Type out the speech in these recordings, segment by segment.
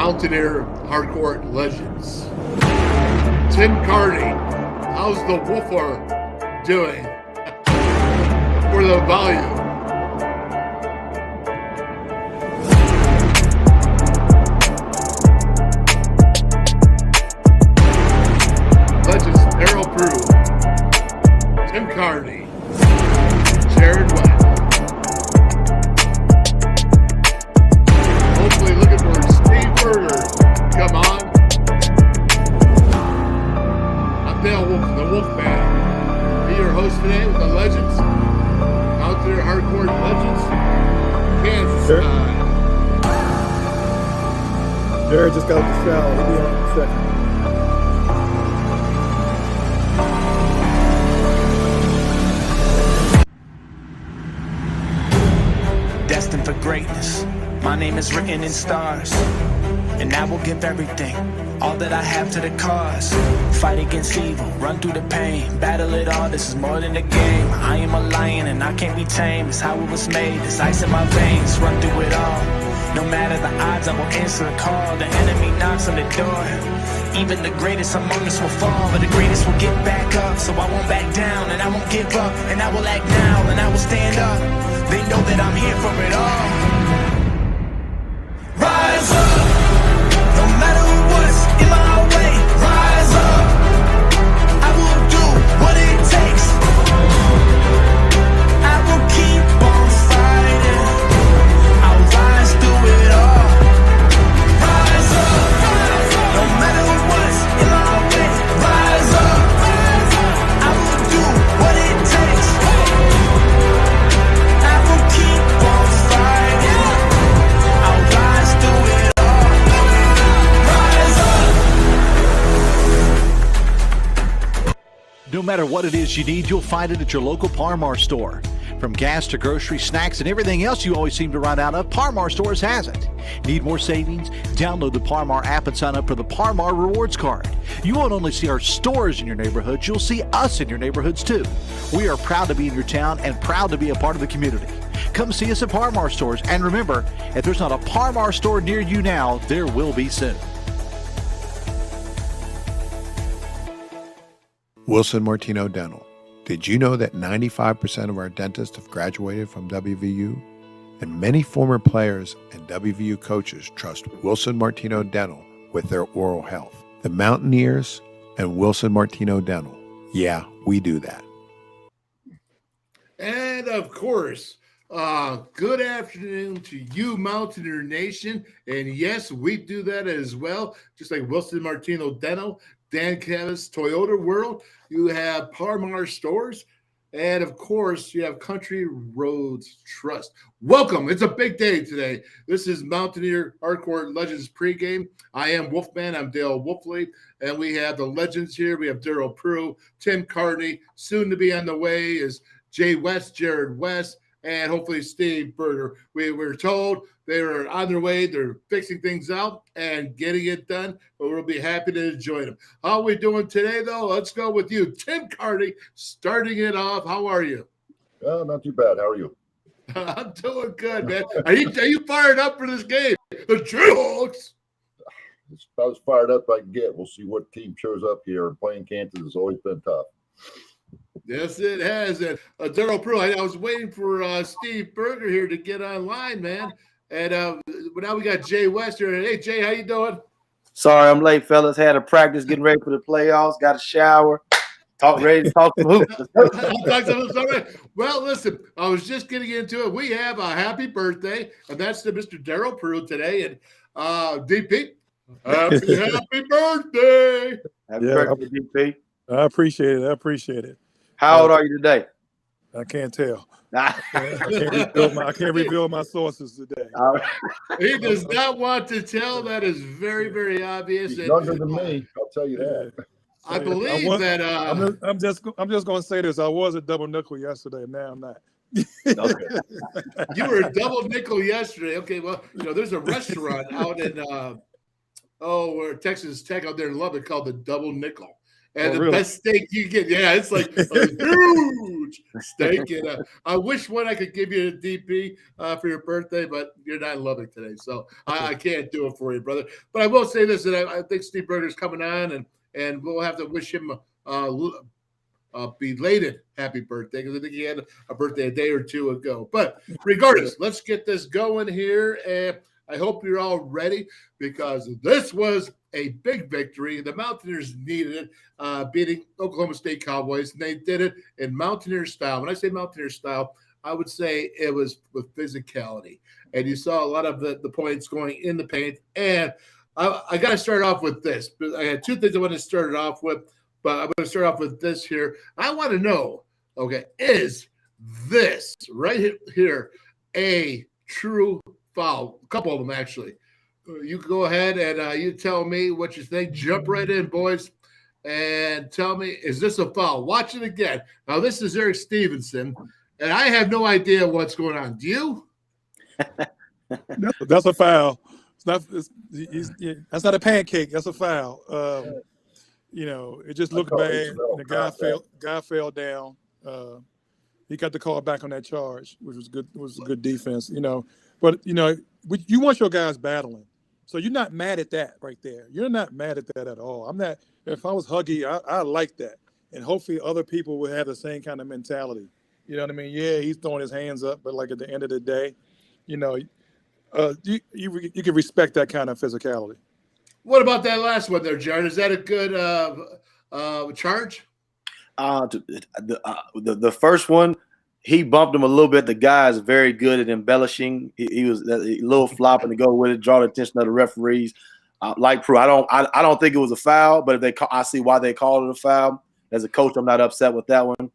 Mountaineer Hardcourt Legends. Tim Kearney, how's the Wolfer doing for the value? Legends Darryl Prue, Tim Kearney, Jarrod West. Hopefully looking for Steve Berger. Come on. I'm Darryl Wolf, the WolfMan. Be your host today with the Legends. Mountaineer Hardcourt Legends. Kansas side. Jarrod just got the shower. He'll be on in a second. Destined for greatness, my name is written in stars, and I will give everything, all that I have to the cause. Fight against evil, run through the pain, battle it all, this is more than a game. I am a lion and I can't be tamed, it's how it was made, it's ice in my veins, run through it all. No matter the odds, I will answer a call, the enemy knocks on the door. Even the greatest among us will fall, but the greatest will get back up. So I won't back down, and I won't give up, and I will act now, and I will stand up. They know that I'm here for it all. Rise up, no matter what's in my way. Rise up, I will do what it takes. I will keep on fighting. I'll rise through it all. Rise up, no matter what's in my way. Rise up, I will do what it takes. I will keep on fighting. I'll rise through it all. Rise up. No matter what it is you need, you'll find it at your local Par-Mar store. From gas to groceries, snacks, and everything else you always seem to run out of, Par-Mar Stores has it. Need more savings? Download the Par-Mar app and sign up for the Par-Mar Rewards Card. You won't only see our stores in your neighborhoods, you'll see us in your neighborhoods too. We are proud to be in your town and proud to be a part of the community. Come see us at Par-Mar Stores, and remember, if there's not a Par-Mar store near you now, there will be soon. Wilson Martino Dental. Did you know that 95% of our dentists have graduated from WVU? And many former players and WVU coaches trust Wilson Martino Dental with their oral health. The Mountaineers and Wilson Martino Dental. Yeah, we do that. And of course, good afternoon to you, Mountaineer Nation. And yes, we do that as well. Just like Wilson Martino Dental, Dan Cavis, Toyota World, you have Par-Mar Stores, and of course, you have Country Roads Trust. Welcome. It's a big day today. This is Mountaineer Hardcourt Legends Pregame. I am WolfMan. I'm Dale Wolfley, and we have the Legends here. We have Darryl Prue, Tim Kearney. Soon to be on the way is Jarrod West, and hopefully Steve Berger. We were told they were on their way. They're fixing things out and getting it done, but we'll be happy to join them. How are we doing today, though? Let's go with you, Tim Kearney, starting it off. How are you? Not too bad. How are you? I'm doing good, man. Are you fired up for this game? The Jayhawks. It's about as fired up I can get. We'll see what team shows up here. Playing Kansas has always been tough. Yes, it has. And Darryl Prue, I was waiting for Steve Berger here to get online, man. And now we got Jay West here. Hey, Jay, how you doing? Sorry, I'm late, fellas. Had a practice, getting ready for the playoffs. Got a shower. Ready to talk some hoops. All right. Well, listen, I was just getting into it. We have a happy birthday, and that's to Mr. Darryl Prue today. And DP, happy birthday. Happy birthday, DP. I appreciate it. How old are you today? I can't tell. I can't reveal my sources today. He does not want to tell. That is very, very obvious. He's younger than me. I'll tell you that. I believe that. I'm just going to say this. I was a double nickel yesterday. Now I'm not. Okay. You were a double nickel yesterday. Okay, well, there's a restaurant out in where Texas Tech out there in Lubbock called the Double Nickel. And the really? best steak you get, yeah, it's like a huge steak. And I wish I could give you a DP for your birthday, but you're not in Lubbock today, so I can't do it for you, brother. But I will say this, that I think Steve Berger's coming on, and we'll have to wish him belated happy birthday, because I think he had a birthday a day or two ago. But regardless, let's get this going here, and I hope you're all ready, because this was a big victory. The Mountaineers needed it, beating Oklahoma State Cowboys, and they did it in Mountaineer style. When I say Mountaineer style, I would say it was with physicality, and you saw a lot of the points going in the paint. And I got to start off with this. I had two things I want to start it off with, but I'm going to start off with this here. I want to know, okay, is this right here a true foul? A couple of them, actually. You go ahead and you tell me what you think. Jump right in, boys, and tell me, is this a foul? Watch it again. Now, this is Eric Stevenson, and I have no idea what's going on. Do you? That's a foul. That's not a pancake. That's a foul. It just looked bad. The guy fell down. He got the call back on that charge, which was good. It was a good defense. But you want your guys battling. So you're not mad at that right there. You're not mad at that at all. I'm not. If I was Huggy, I like that, and hopefully other people will have the same kind of mentality. You know what I mean? Yeah, he's throwing his hands up, but like at the end of the day, you can respect that kind of physicality. What about that last one there, Jarrod? Is that a good charge? The first one, he bumped him a little bit. The guy is very good at embellishing. He was a little flopping to go with it, draw the attention of the referees. Like Prue, I don't think it was a foul, but I see why they called it a foul. As a coach, I'm not upset with that one.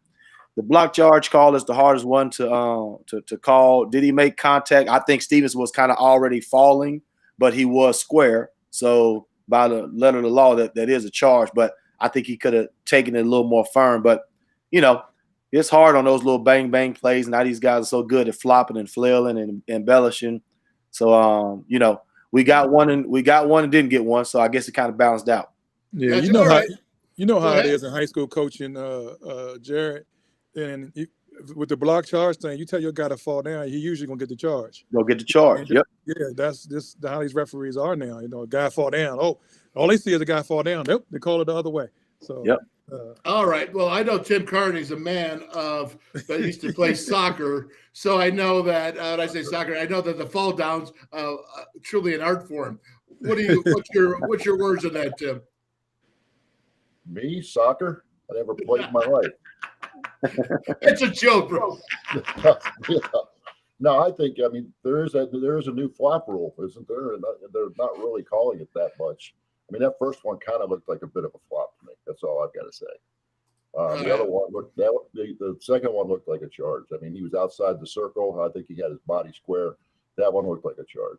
The block charge call is the hardest one to call. Did he make contact? I think Stevens was kind of already falling, but he was square. So by the letter of the law, that is a charge. But I think he could have taken it a little more firm. But it's hard on those little bang bang plays. Now these guys are so good at flopping and flailing and embellishing. So we got one and didn't get one. So I guess it kind of balanced out. Yeah, That's how it is in high school coaching, Jarrod. And with the block charge thing, you tell your guy to fall down, he usually gonna get the charge. Go get the charge. Yep. Yeah, that's just how these referees are now. A guy fall down. Oh, all they see is a guy fall down. Nope, they call it the other way. So. Yep. All right. Well, I know Tim Kearney's a man that used to play soccer, so I know that when I say soccer, I know that the fall downs truly an art form. What's your words on that, Tim? Me, soccer? I never played in my life. It's a joke, bro. Yeah. No, I think there is a new flap rule, isn't there? And they're not really calling it that much. I mean, that first one kind of looked like a bit of a flop to me. That's all I've got to say. The other one the second one looked like a charge. I mean, he was outside the circle. I think he had his body square. That one looked like a charge.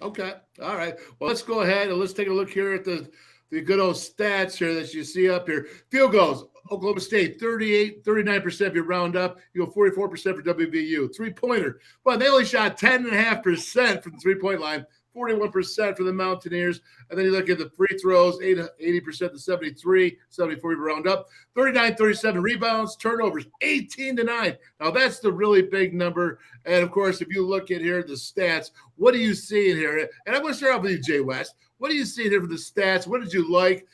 Okay. All right. Well, let's go ahead and let's take a look here at the good old stats here that you see up here. Field goals. Oklahoma State, 39% if you round up. You go 44% for WVU. Three-pointer. Well, they only shot 10.5% from the three-point line, 41% for the Mountaineers. And then you look at the free throws, 80% to 73, 74 if you round up. 39-37 rebounds, turnovers, 18-9. Now, that's the really big number. And, of course, if you look at here, the stats, what do you see in here? And I'm going to start off with you, Jay West. What do you see here for the stats? What did you like?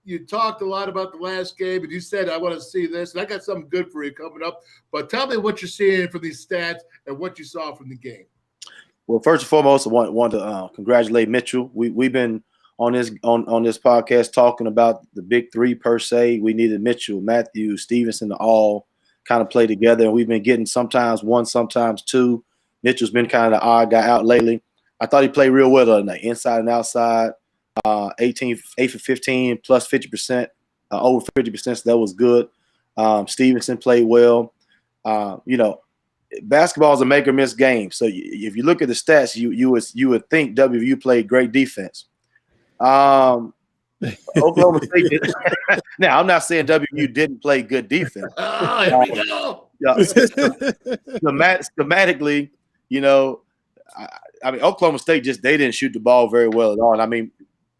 You talked a lot about the last game, and you said, I want to see this, and I got something good for you coming up. But tell me what you're seeing from these stats and what you saw from the game. Well, first and foremost, I want to congratulate Mitchell. We've been on this podcast talking about the big three per se. We needed Mitchell, Matthews, Stevenson to all kind of play together, and we've been getting sometimes one, sometimes two. Mitchell's been kind of the odd guy out lately. I thought he played real well on the inside and outside. 8 for 15 plus 50%, over 50%. So that was good. Stevenson played well. Basketball is a make or miss game. So if you look at the stats, you would think WVU played great defense. Oklahoma State did. Now, I'm not saying WVU didn't play good defense. Here we go. Schematically, Oklahoma State they didn't shoot the ball very well at all. And I mean,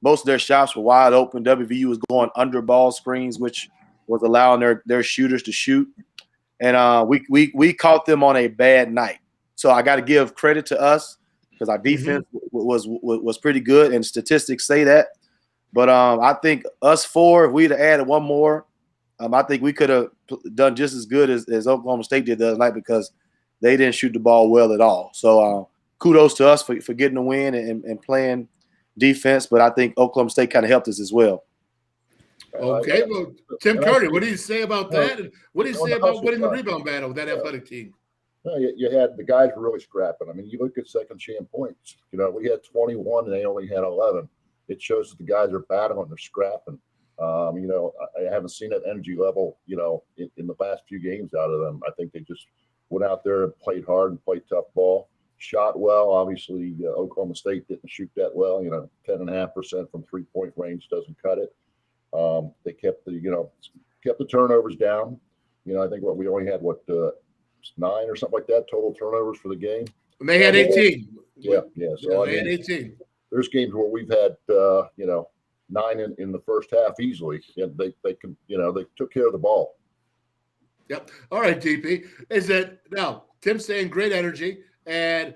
most of their shots were wide open. WVU was going under ball screens, which was allowing their shooters to shoot. And we caught them on a bad night. So I got to give credit to us because our defense was pretty good, and statistics say that. But I think us four, if we'd have added one more, I think we could have done just as good as Oklahoma State did the other night because they didn't shoot the ball well at all. So kudos to us for getting the win and playing defense. But I think Oklahoma State kind of helped us as well. Okay, well, Tim Kearney, what do you say about that? And what do you say about winning the rebound battle with that athletic team? No, you had the guys were really scrapping. I mean, you look at second chance points. You know, we had 21 and they only had 11. It shows that the guys are battling, they're scrapping. You know, I haven't seen that energy level, you know, in the last few games out of them. I think they just went out there and played hard and played tough ball, shot well. Obviously, Oklahoma State didn't shoot that well. You know, 10.5% from 3-point range doesn't cut it. They kept the turnovers down. You know, I think we only had 9 or something like that total turnovers for the game. And they had 18. Yeah. So they had 18. There's games where we've had 9 in the first half easily, and they can they took care of the ball. Yep. All right, DP. Is that now? Tim's saying great energy, and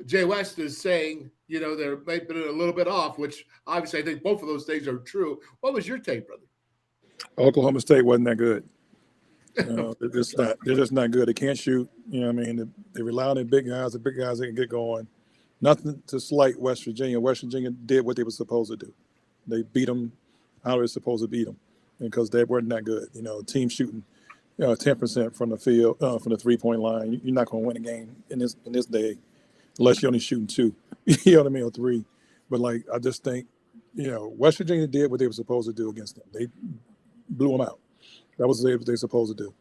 Jay West is saying they're maybe a little bit off, which obviously I think both of those things are true. What was your take, brother? Oklahoma State wasn't that good. They're just not good. They can't shoot. You know what I mean? They rely on their big guys. The big guys that can get going. Nothing to slight West Virginia. West Virginia did what they were supposed to do. They beat them how they were supposed to beat them because they weren't that good. Team shooting 10% from the field, from the 3-point line. You're not going to win a game in this day unless you're only shooting 2. You know what I mean, or 3. But I just think West Virginia did what they were supposed to do against them. They blew them out. That was what they were supposed to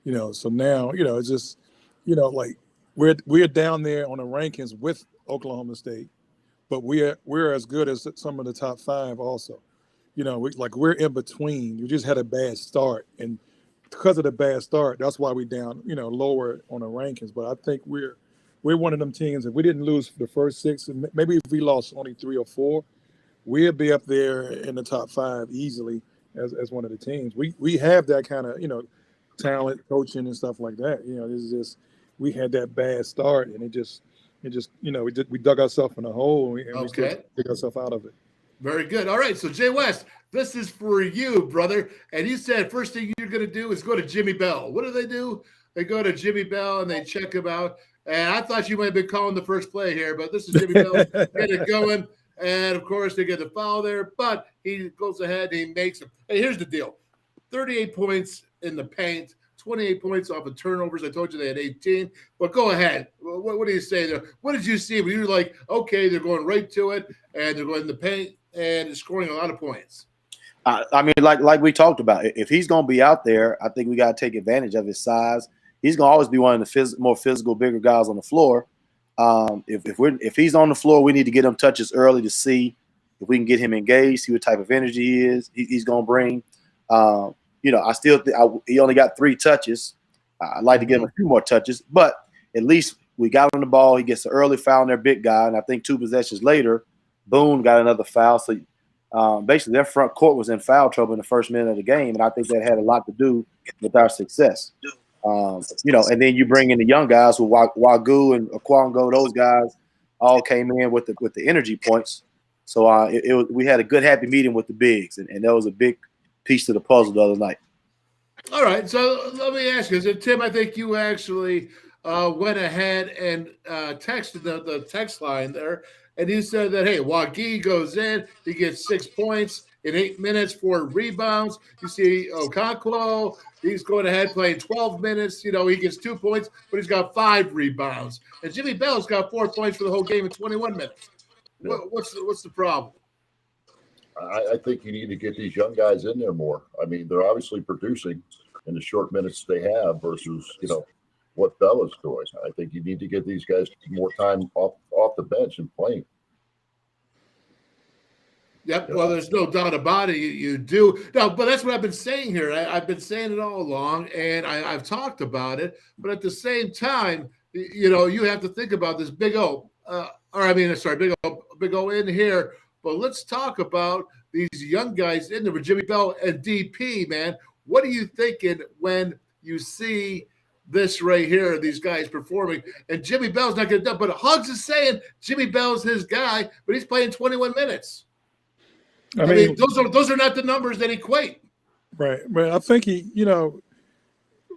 do. So now it's just we're down there on the rankings with Oklahoma State, but we're as good as some of the top 5 also. We're in between. We just had a bad start, and because of the bad start, that's why we're down lower on the rankings. But I think we're one of them teams. If we didn't lose the first 6, maybe if we lost only 3 or 4, we'd be up there in the top 5 easily as one of the teams. We have that kind of talent, coaching, and stuff like that. This is just we had that bad start, and it just we dug ourselves in a hole, and we still dig ourselves out of it. Very good. All right, so Jay West, this is for you, brother. And you said first thing you're going to do is go to Jimmy Bell. What do? They go to Jimmy Bell and they check him out. And I thought you might have been calling the first play here, but this is Jimmy Bell get it going. And, of course, they get the foul there. But he goes ahead and he makes it. Hey, here's the deal. 38 points in the paint, 28 points off of turnovers. I told you they had 18. But go ahead. What do you say there? What did you see when you were like, okay, they're going right to it, and they're going in the paint, and they're scoring a lot of points? I mean, like we talked about, if he's going to be out there, I think we got to take advantage of his size. He's going to always be one of the more physical, bigger guys on the floor. If he's on the floor, we need to get him touches early to see if we can get him engaged, see what type of energy he's going to bring. I still think he only got 3 touches. I'd like to give him a few more touches, but at least we got on the ball. He gets an early foul on their big guy, and I think 2 possessions later, Boone got another foul. So basically their front court was in foul trouble in the first minute of the game, and I think that had a lot to do with our success. And then you bring in the young guys with Wagyu and Okwango. Those guys all came in with the energy points. So we had a good, happy meeting with the bigs, and that was a big piece to the puzzle the other night. All right, so let me ask you. So Tim, I think you actually went ahead and texted the text line there, and you said that, hey, Wagyu goes in, he gets 6 points in 8 minutes, 4 rebounds. You see Okonkwo, he's going ahead playing 12 minutes. He gets 2 points, but he's got 5 rebounds. And Jimmy Bell's got 4 points for the whole game in 21 minutes. Yeah. What's the problem? I think you need to get these young guys in there more. I mean, they're obviously producing in the short minutes they have versus, what Bella's doing. I think you need to get these guys more time off the bench and playing. Yep. Well, there's no doubt about it. You do. No, but that's what I've been saying here. I've been saying it all along, and I've talked about it. But at the same time, you have to think about this Big O. Big O in here But let's talk about these young guys in there with Jimmy Bell and DP, man. What are you thinking when you see this right here, these guys performing? And Jimmy Bell's not going to do it, but Hugs is saying Jimmy Bell's his guy, but he's playing 21 minutes. I mean, those are not the numbers that equate. Right. But I think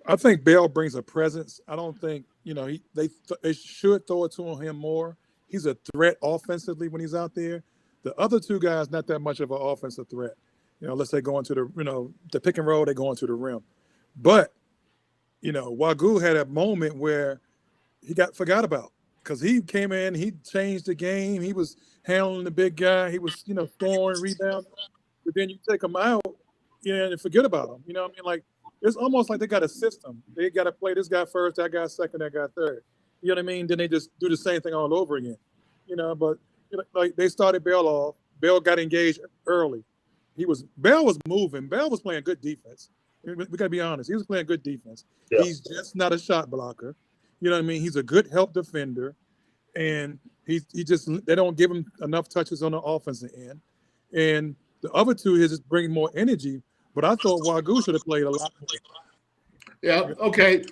I think Bell brings a presence. I don't think, they should throw it to him more. He's a threat offensively when he's out there. The other two guys, not that much of an offensive threat. Unless they go into the pick and roll, they go into the rim. But, Wagoo had a moment where he got forgot about because he came in, he changed the game. He was handling the big guy. He was, scoring, rebounding. But then you take him out, and forget about him. You know what I mean? Like, it's almost like they got a system. They got to play this guy first, that guy second, that guy third. You know what I mean? Then they just do the same thing all over again. But like they started Bell off. Bell got engaged early. Bell was moving. Bell was playing good defense. We got to be honest. He was playing good defense. Yeah. He's just not a shot blocker. You know what I mean? He's a good help defender, and they don't give him enough touches on the offensive end. And the other two is just bringing more energy. But I thought Wagoo should have played a lot more. Yeah, okay.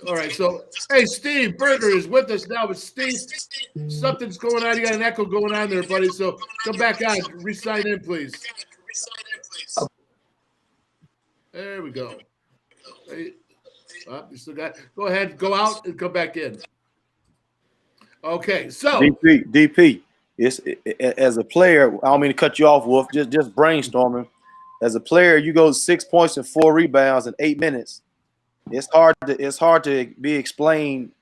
All right. So, hey, Steve Berger is with us now. But Steve, something's going on. You got an echo going on there, buddy. So come back on. Re-sign in, please. There we go. Hey, you still got. Go ahead. Go out and come back in. Okay. So DP. As a player, I don't mean to cut you off, Wolf. Just brainstorming. As a player, you go 6 points and 4 rebounds in 8 minutes. It's hard to be explained.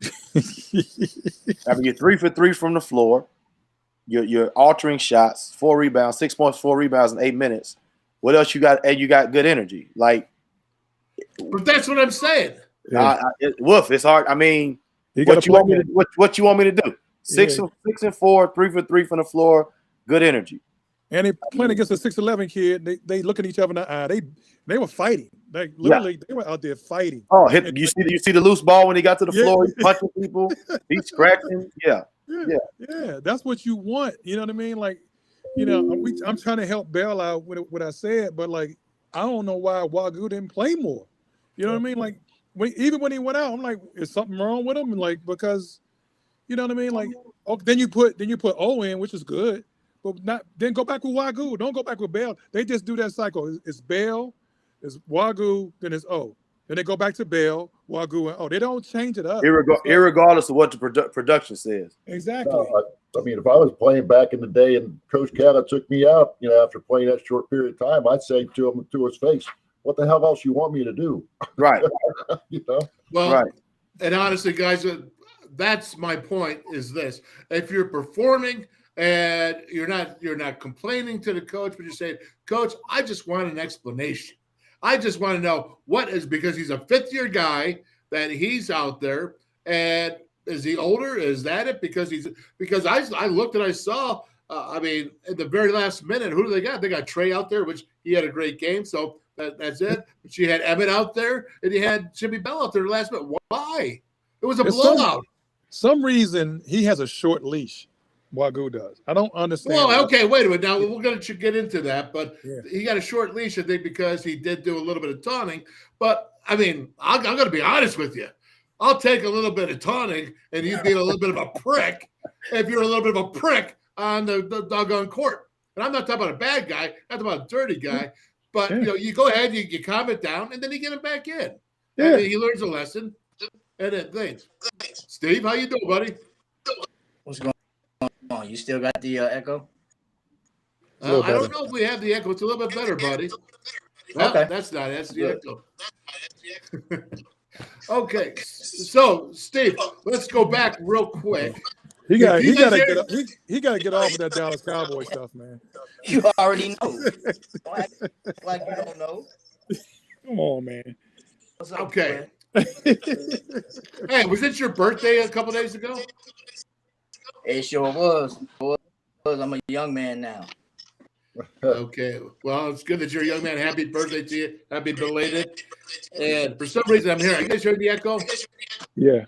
I mean, you're 3 for 3 from the floor. You're altering shots, 4 rebounds, 6 points, 4 rebounds in 8 minutes. What else you got? And you got good energy. Like, but that's what I'm saying. Wolf, it's hard. I mean, what you want me to do? 6 and 4, 3 for 3 from the floor, good energy. And they playing against a 6'11" kid. They look at each other in the eye. They were fighting. They were out there fighting. Oh, you see the loose ball when he got to the floor, he's punching people, he's scratching. Yeah. That's what you want. You know what I mean? Like, I'm trying to help Bell out with what I said, but like, I don't know why Wagoo didn't play more. You know what I mean? Like, even when he went out, I'm like, is something wrong with him? And like, because, you know what I mean? Like, then you put O in, which is good. But then go back with Wagoo. Don't go back with Bell. They just do that cycle. It's Bell, it's Wagoo, then it's O. Then they go back to Bell, Wagoo, and O. They don't change it up. Irregardless of what the production says. Exactly. I mean, if I was playing back in the day and Coach Cata took me out, after playing that short period of time, I'd say to his face, "What the hell else you want me to do?" Right. Well, right. And honestly, guys, that's my point. Is this: if you're performing and you're not complaining to the coach, but you're saying, "Coach, I just want an explanation. I just want to know what is," because he's a fifth-year guy that he's out there, and is he older? Is that it? Because I looked and I saw. I mean, at the very last minute, who do they got? They got Trey out there, which he had a great game. So that's it. But you had Emmett out there, and you had Jimmy Bell out there the last minute. Why? It was a blowout. Some reason he has a short leash. Wagoo does. I don't understand. Well, okay, wait a minute. Now we're going to get into that, but he got a short leash, I think, because he did do a little bit of taunting. But I mean, I'm going to be honest with you. I'll take a little bit of taunting, and you being a little bit of a prick if you're a little bit of a prick on the doggone court. And I'm not talking about a bad guy, not talking about a dirty guy. But you go ahead, you calm it down, and then you get him back in. Yeah. And he learns a lesson, and then things. Steve, how you doing, buddy? What's going on? You still got the echo? I don't know if we have the echo. It's a little bit better, buddy. Well, okay. That's the echo. Okay, so Steve, let's go back real quick. He got to get off of that Dallas Cowboys stuff, man. You already know. like you don't know. Come on, man. What's up, okay. Hey, was it your birthday a couple days ago? It sure was. I'm a young man now. Okay. Well, it's good that you're a young man. Happy birthday to you. Happy belated. And for some reason, I'm hearing. You guys heard the echo? Yeah.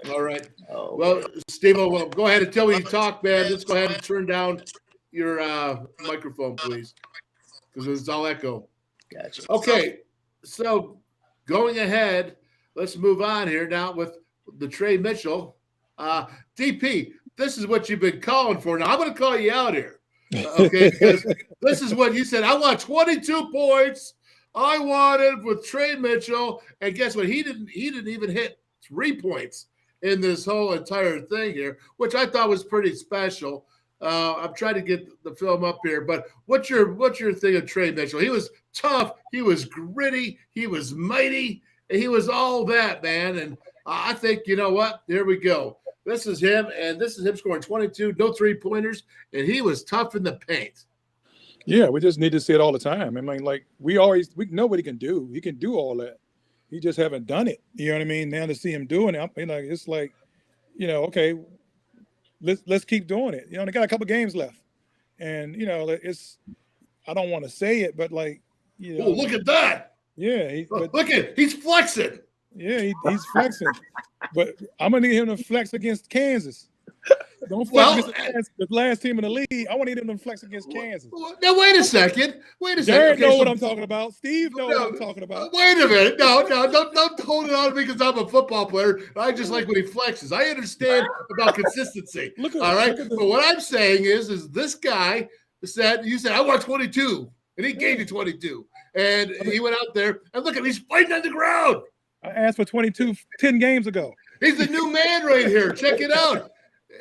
All right. Well, Steve, well, go ahead and tell me you talk, man. Let's go ahead and turn down your microphone, please, because it's all echo. Gotcha. Okay, so going ahead, let's move on here now with the Trey Mitchell. DP, this is what you've been calling for. Now I'm going to call you out here, okay? Because this is what you said. I want 22 points. I wanted with Trey Mitchell, and guess what? He didn't even hit 3 points in this whole entire thing here, which I thought was pretty special. I'm trying to get the film up here, but what's your thing of Trey Mitchell? He was tough, he was gritty, he was mighty, and he was all that, man. And I think, you know what? There we go. This is him, and this is him scoring 22, no 3-pointers, and he was tough in the paint. Yeah, we just need to see it all the time. I mean, like we know what he can do. He can do all that. He just haven't done it. You know what I mean? Now to see him doing it, I mean, like it's like, you know, okay, let's keep doing it. You know, they got a couple games left, and you know, it's I don't want to say it, but like, you know, oh, look at that. Yeah, he's flexing. Yeah, he's flexing, but I'm gonna need him to flex against Kansas. Don't flex against the last team in the league. I want to need him to flex against Kansas. Now wait a second. Jarrod knows what I'm talking about. Steve knows what I'm talking about. Wait a minute. No, don't hold it on to me because I'm a football player. I just like when he flexes. I understand about consistency. All right. But what I'm saying is this guy said, you said, I want 22. And he gave you 22. And he went out there and look at him, he's fighting on the ground. I asked for 22 10 games ago. He's the new man right here. Check it out.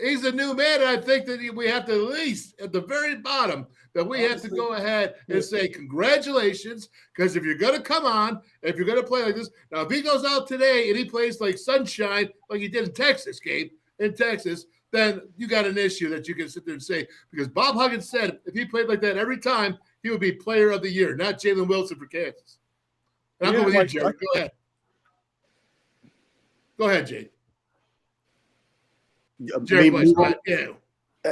He's a new man, and I think that we have to at least at the very bottom that we have to go ahead and say congratulations, because if you're going to come on, if you're going to play like this, now if he goes out today and he plays like sunshine like he did in Texas, Gabe, then you got an issue that you can sit there and say, because Bob Huggins said if he played like that every time, he would be player of the year, not Jalen Wilson for Kansas. And I'm going with you, Jarrod. Go ahead. Go ahead, Jay.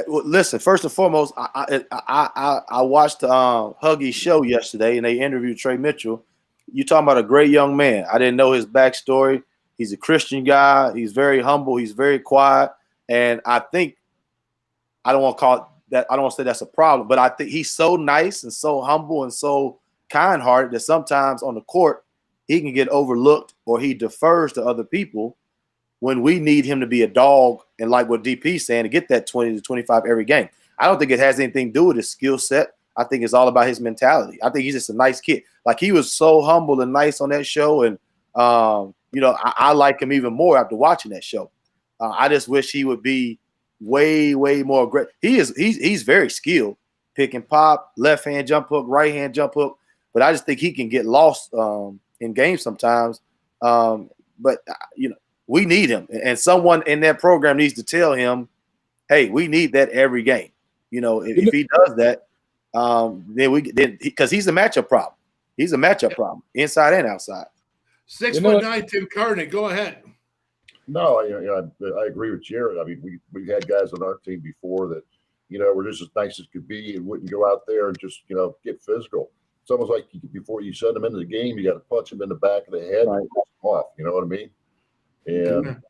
Well, listen, first and foremost, I watched Huggy's show yesterday, and they interviewed Trey Mitchell. You talking about a great young man. I didn't know his backstory. He's a Christian guy. He's very humble. He's very quiet. And I think I don't want to call it that. I don't want to say that's a problem, but I think he's so nice and so humble and so kind-hearted that sometimes on the court he can get overlooked or he defers to other people when we need him to be a dog and like what DP's saying, to get that 20 to 25 every game. I don't think it has anything to do with his skill set. I think it's all about his mentality. I think he's just a nice kid. Like, he was so humble and nice on that show. And, you know, I like him even more after watching that show. I just wish he would be way, way more aggressive. He's very skilled. Pick and pop, left hand jump hook, right hand jump hook. But I just think he can get lost in games sometimes. But, you know, we need him, and someone in that program needs to tell him, "Hey, we need that every game." You know, if he does that, then because he's a matchup problem. He's a matchup problem, inside and outside. 6'9" Tim Kearney, go ahead. No, I agree with Jarrod. I mean, we've had guys on our team before that, you know, were just as nice as could be and wouldn't go out there and just, you know, get physical. It's almost like before you send them into the game, you got to punch them in the back of the head and push them off. You know what I mean? And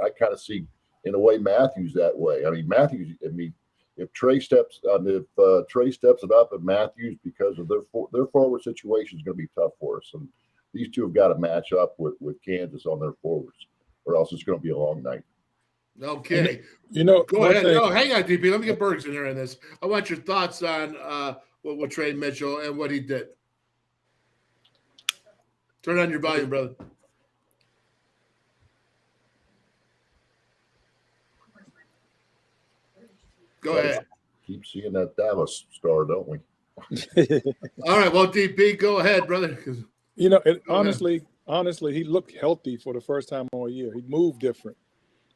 I kind of see, in a way, Matthews that way. I mean, if Trey steps it up at Matthews, because of their forward situation is going to be tough for us. And these two have got to match up with Kansas on their forwards, or else it's going to be a long night. Okay. You know, go ahead. No, hang on, DP. Let me get Bergs in there on this. I want your thoughts on with Trey Mitchell and what he did. Turn on your volume, brother. Go ahead. Keep seeing that Dallas star, don't we? All right. Well, DP, go ahead, brother. You know, honestly, he looked healthy for the first time all year. He moved different.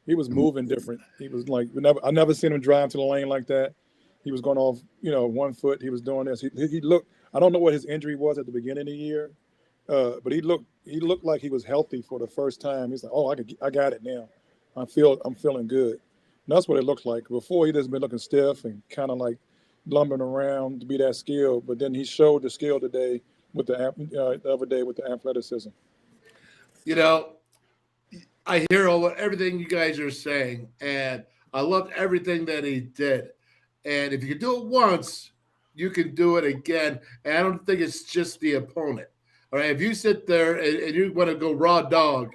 He was moving different. He was like, I never seen him drive to the lane like that. He was going off, you know, 1 foot. He was doing this. He looked. I don't know what his injury was at the beginning of the year, but he looked like he was healthy for the first time. He's like, oh, I got it now. I'm feeling good. And that's what it looked like. Before, he just been looking stiff and kind of like lumbering around to be that skilled. But then he showed the skill today with the other day with the athleticism. You know, I hear everything you guys are saying, and I loved everything that he did. And if you can do it once, you can do it again. And I don't think it's just the opponent. All right, if you sit there and you want to go raw dog,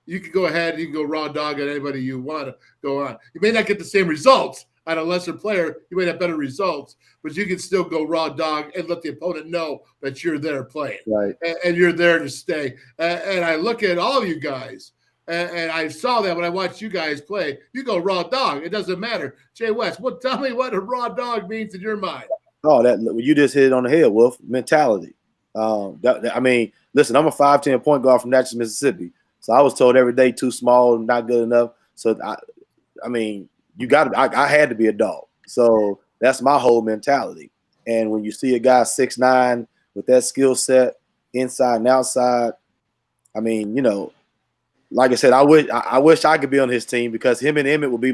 you can go ahead and you can go raw dog at anybody you want to go on. You may not get the same results on a lesser player. You may have better results, but you can still go raw dog and let the opponent know that you're there playing. Right. And you're there to stay. And I look at all of you guys, and I saw that when I watched you guys play. You go raw dog. It doesn't matter. Jay West, tell me what a raw dog means in your mind. Oh, you just hit it on the head, Wolf. Mentality. I mean, listen, I'm a 5'10" point guard from Natchez, Mississippi. So I was told every day too small, not good enough. So I mean, I had to be a dog. So that's my whole mentality. And when you see a guy 6'9" with that skill set, inside and outside, I mean, you know, like I said, I wish I could be on his team, because him and Emmett would be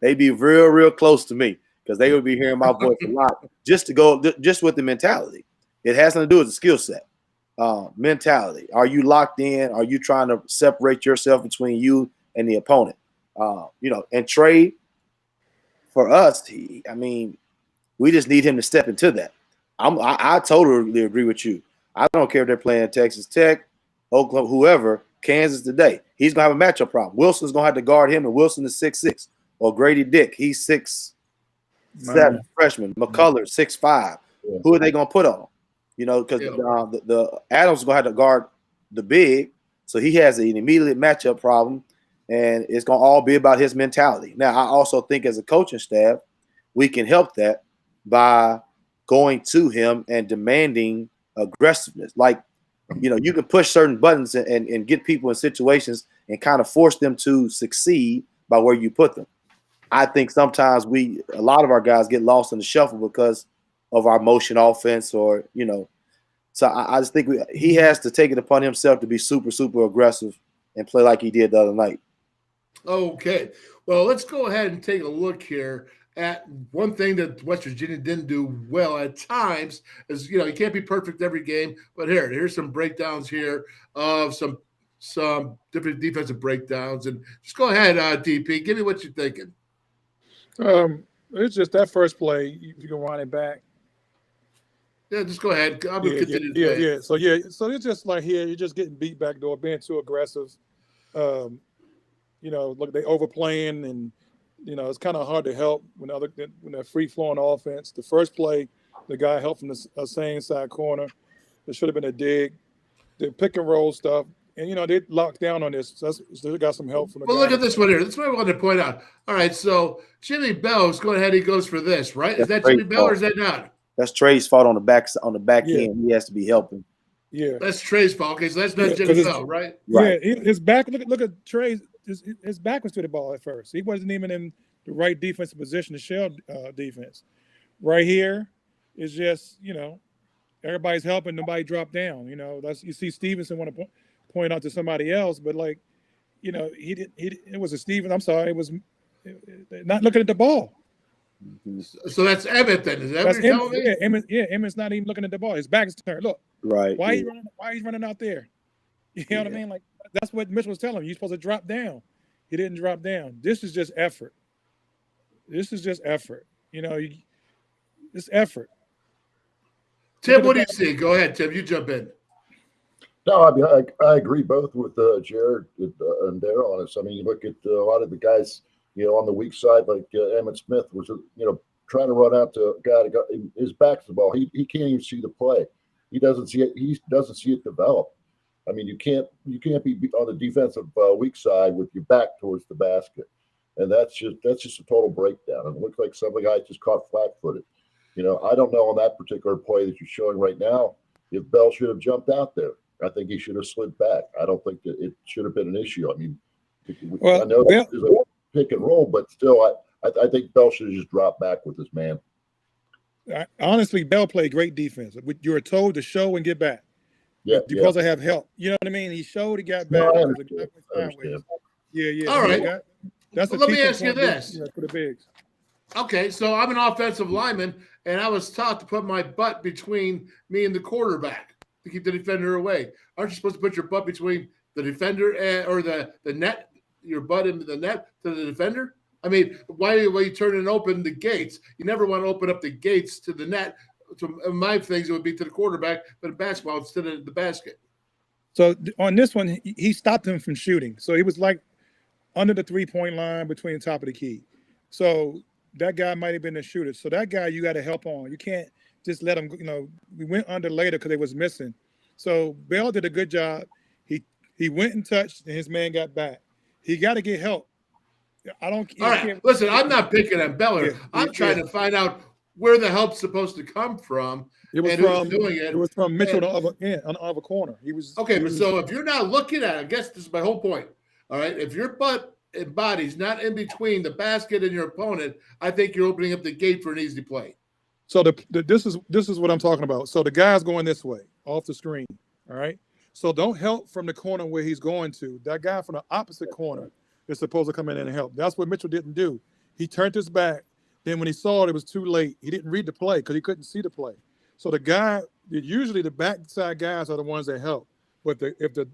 they'd be real, real close to me, because they would be hearing my voice a lot just with the mentality. It has nothing to do with the skill set. Mentality. Are you locked in? Are you trying to separate yourself between you and the opponent? You know, and Trey, for us, I mean, we just need him to step into that. I totally agree with you. I don't care if they're playing Texas Tech, Oklahoma, whoever, Kansas today. He's going to have a matchup problem. Wilson's going to have to guard him, and Wilson is 6'6". Or Grady Dick, he's 6'7", freshman. McCullers, 6'5". Yeah. Who are they going to put on him? You know, because the Adams is going to have to guard the big, so he has an immediate matchup problem, and it's going to all be about his mentality. Now, I also think as a coaching staff, we can help that by going to him and demanding aggressiveness. Like, you know, you can push certain buttons and get people in situations and kind of force them to succeed by where you put them. I think sometimes a lot of our guys get lost in the shuffle because of our motion offense, or, you know. So I just think he has to take it upon himself to be super, super aggressive and play like he did the other night. Okay. Well, let's go ahead and take a look here at one thing that West Virginia didn't do well at times is, you know, you can't be perfect every game, but here's some breakdowns here of some different defensive breakdowns. And just go ahead, DP, give me what you're thinking. It's just that first play, you can run it back. Yeah, just go ahead. I'm gonna continue. Yeah. So it's just like here, you're just getting beat back door, being too aggressive. You know, look, they overplaying, and you know it's kind of hard to help when they're free flowing offense. The first play, the guy helped from the same side corner. There should have been a dig. The pick and roll stuff, and you know they locked down on this. So they got some help from the. Well, look at this one here. That's what I wanted to point out. All right, so Jimmy Bell's going ahead. He goes for this, right? Is that Jimmy Bell or is that not? That's Trey's fault on the back end. He has to be helping. Yeah, that's Trey's fault. Okay, so that's not Jimmy Bell, right? Yeah, his back. Look at Trey's. His back was to the ball at first. He wasn't even in the right defensive position to shell defense. Right here is just, you know, everybody's helping. Nobody dropped down. You know, you see Stevenson want to point out to somebody else, but like, you know, it was a Steven. I'm sorry, it was not looking at the ball. So that's Emmett then. Is that what you're telling me? Yeah, Emmett's not even looking at the ball. His back is turned. Look. Right. Why he's running out there? You know what I mean? Like, that's what Mitch was telling him. You're supposed to drop down. He didn't drop down. This is just effort. You know, it's effort. Tim, what do you see? Go ahead, Tim. You jump in. No, I mean, I agree both with Jarrod and Darryl on this. I mean, you look at a lot of the guys, you know, on the weak side, like Emmett Smith was, you know, trying to run out to a guy his back to the ball. He can't even see the play. He doesn't see it. He doesn't see it develop. I mean, you can't be on the defensive weak side with your back towards the basket, and that's just a total breakdown. And it looks like some of the guys just caught flat-footed. You know, I don't know on that particular play that you're showing right now if Bell should have jumped out there. I think he should have slid back. I don't think that it should have been an issue. I mean, I know there's a pick and roll, but still, I think Bell should have just dropped back with his man. Honestly, Bell played great defense. You were told to show and get back. Yeah, because I have help. You know what I mean? He showed, he got back. No, I understand. Yeah. All right. That's let me ask you this. For the bigs. Okay, so I'm an offensive lineman, and I was taught to put my butt between me and the quarterback to keep the defender away. Aren't you supposed to put your butt between the defender or the net, your butt into the net to the defender? I mean, why are you turning open the gates? You never want to open up the gates to the net. To my things, it would be to the quarterback, but in basketball, instead of the basket. So on this one, he stopped him from shooting. So he was like under the 3-point line between the top of the key. So that guy might have been the shooter. So that guy you got to help on. You can't just let him, we went under later because they was missing. So Bell did a good job. He went and touched, and his man got back. He got to get help. All right, listen, I'm not picking on Beller. I'm trying to find out where the help's supposed to come from. It was from Mitchell on the other corner. But so if you're not looking at it, I guess this is my whole point. All right, if your butt and body's not in between the basket and your opponent, I think you're opening up the gate for an easy play. So this is what I'm talking about. So the guy's going this way off the screen. All right. So don't help from the corner where he's going to. That guy from the opposite corner is supposed to come in and help. That's what Mitchell didn't do. He turned his back. Then when he saw it was too late. He didn't read the play because he couldn't see the play. So usually the backside guys are the ones that help. But if the